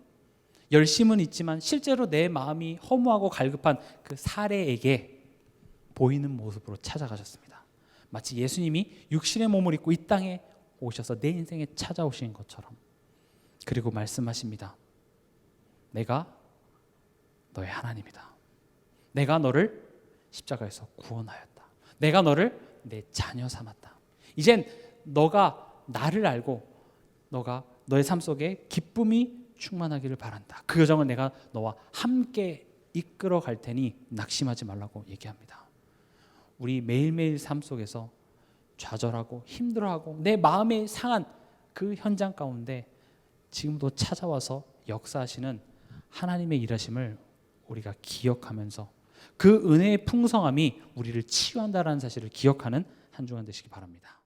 열심은 있지만 실제로 내 마음이 허무하고 갈급한 그 사례에게 보이는 모습으로 찾아가셨습니다. 마치 예수님이 육신의 몸을 입고 이 땅에 오셔서 내 인생에 찾아오신 것처럼. 그리고 말씀하십니다. 내가 너의 하나님이다. 내가 너를 십자가에서 구원하였다. 내가 너를 내 자녀 삼았다. 이젠 너가 나를 알고 너가 너의 삶 속에 기쁨이 충만하기를 바란다. 그 여정은 내가 너와 함께 이끌어 갈 테니 낙심하지 말라고 얘기합니다. 우리 매일매일 삶 속에서 좌절하고 힘들어하고 내 마음에 상한 그 현장 가운데 지금도 찾아와서 역사하시는 하나님의 일하심을 우리가 기억하면서 그 은혜의 풍성함이 우리를 치유한다라는 사실을 기억하는 한 주간 되시기 바랍니다.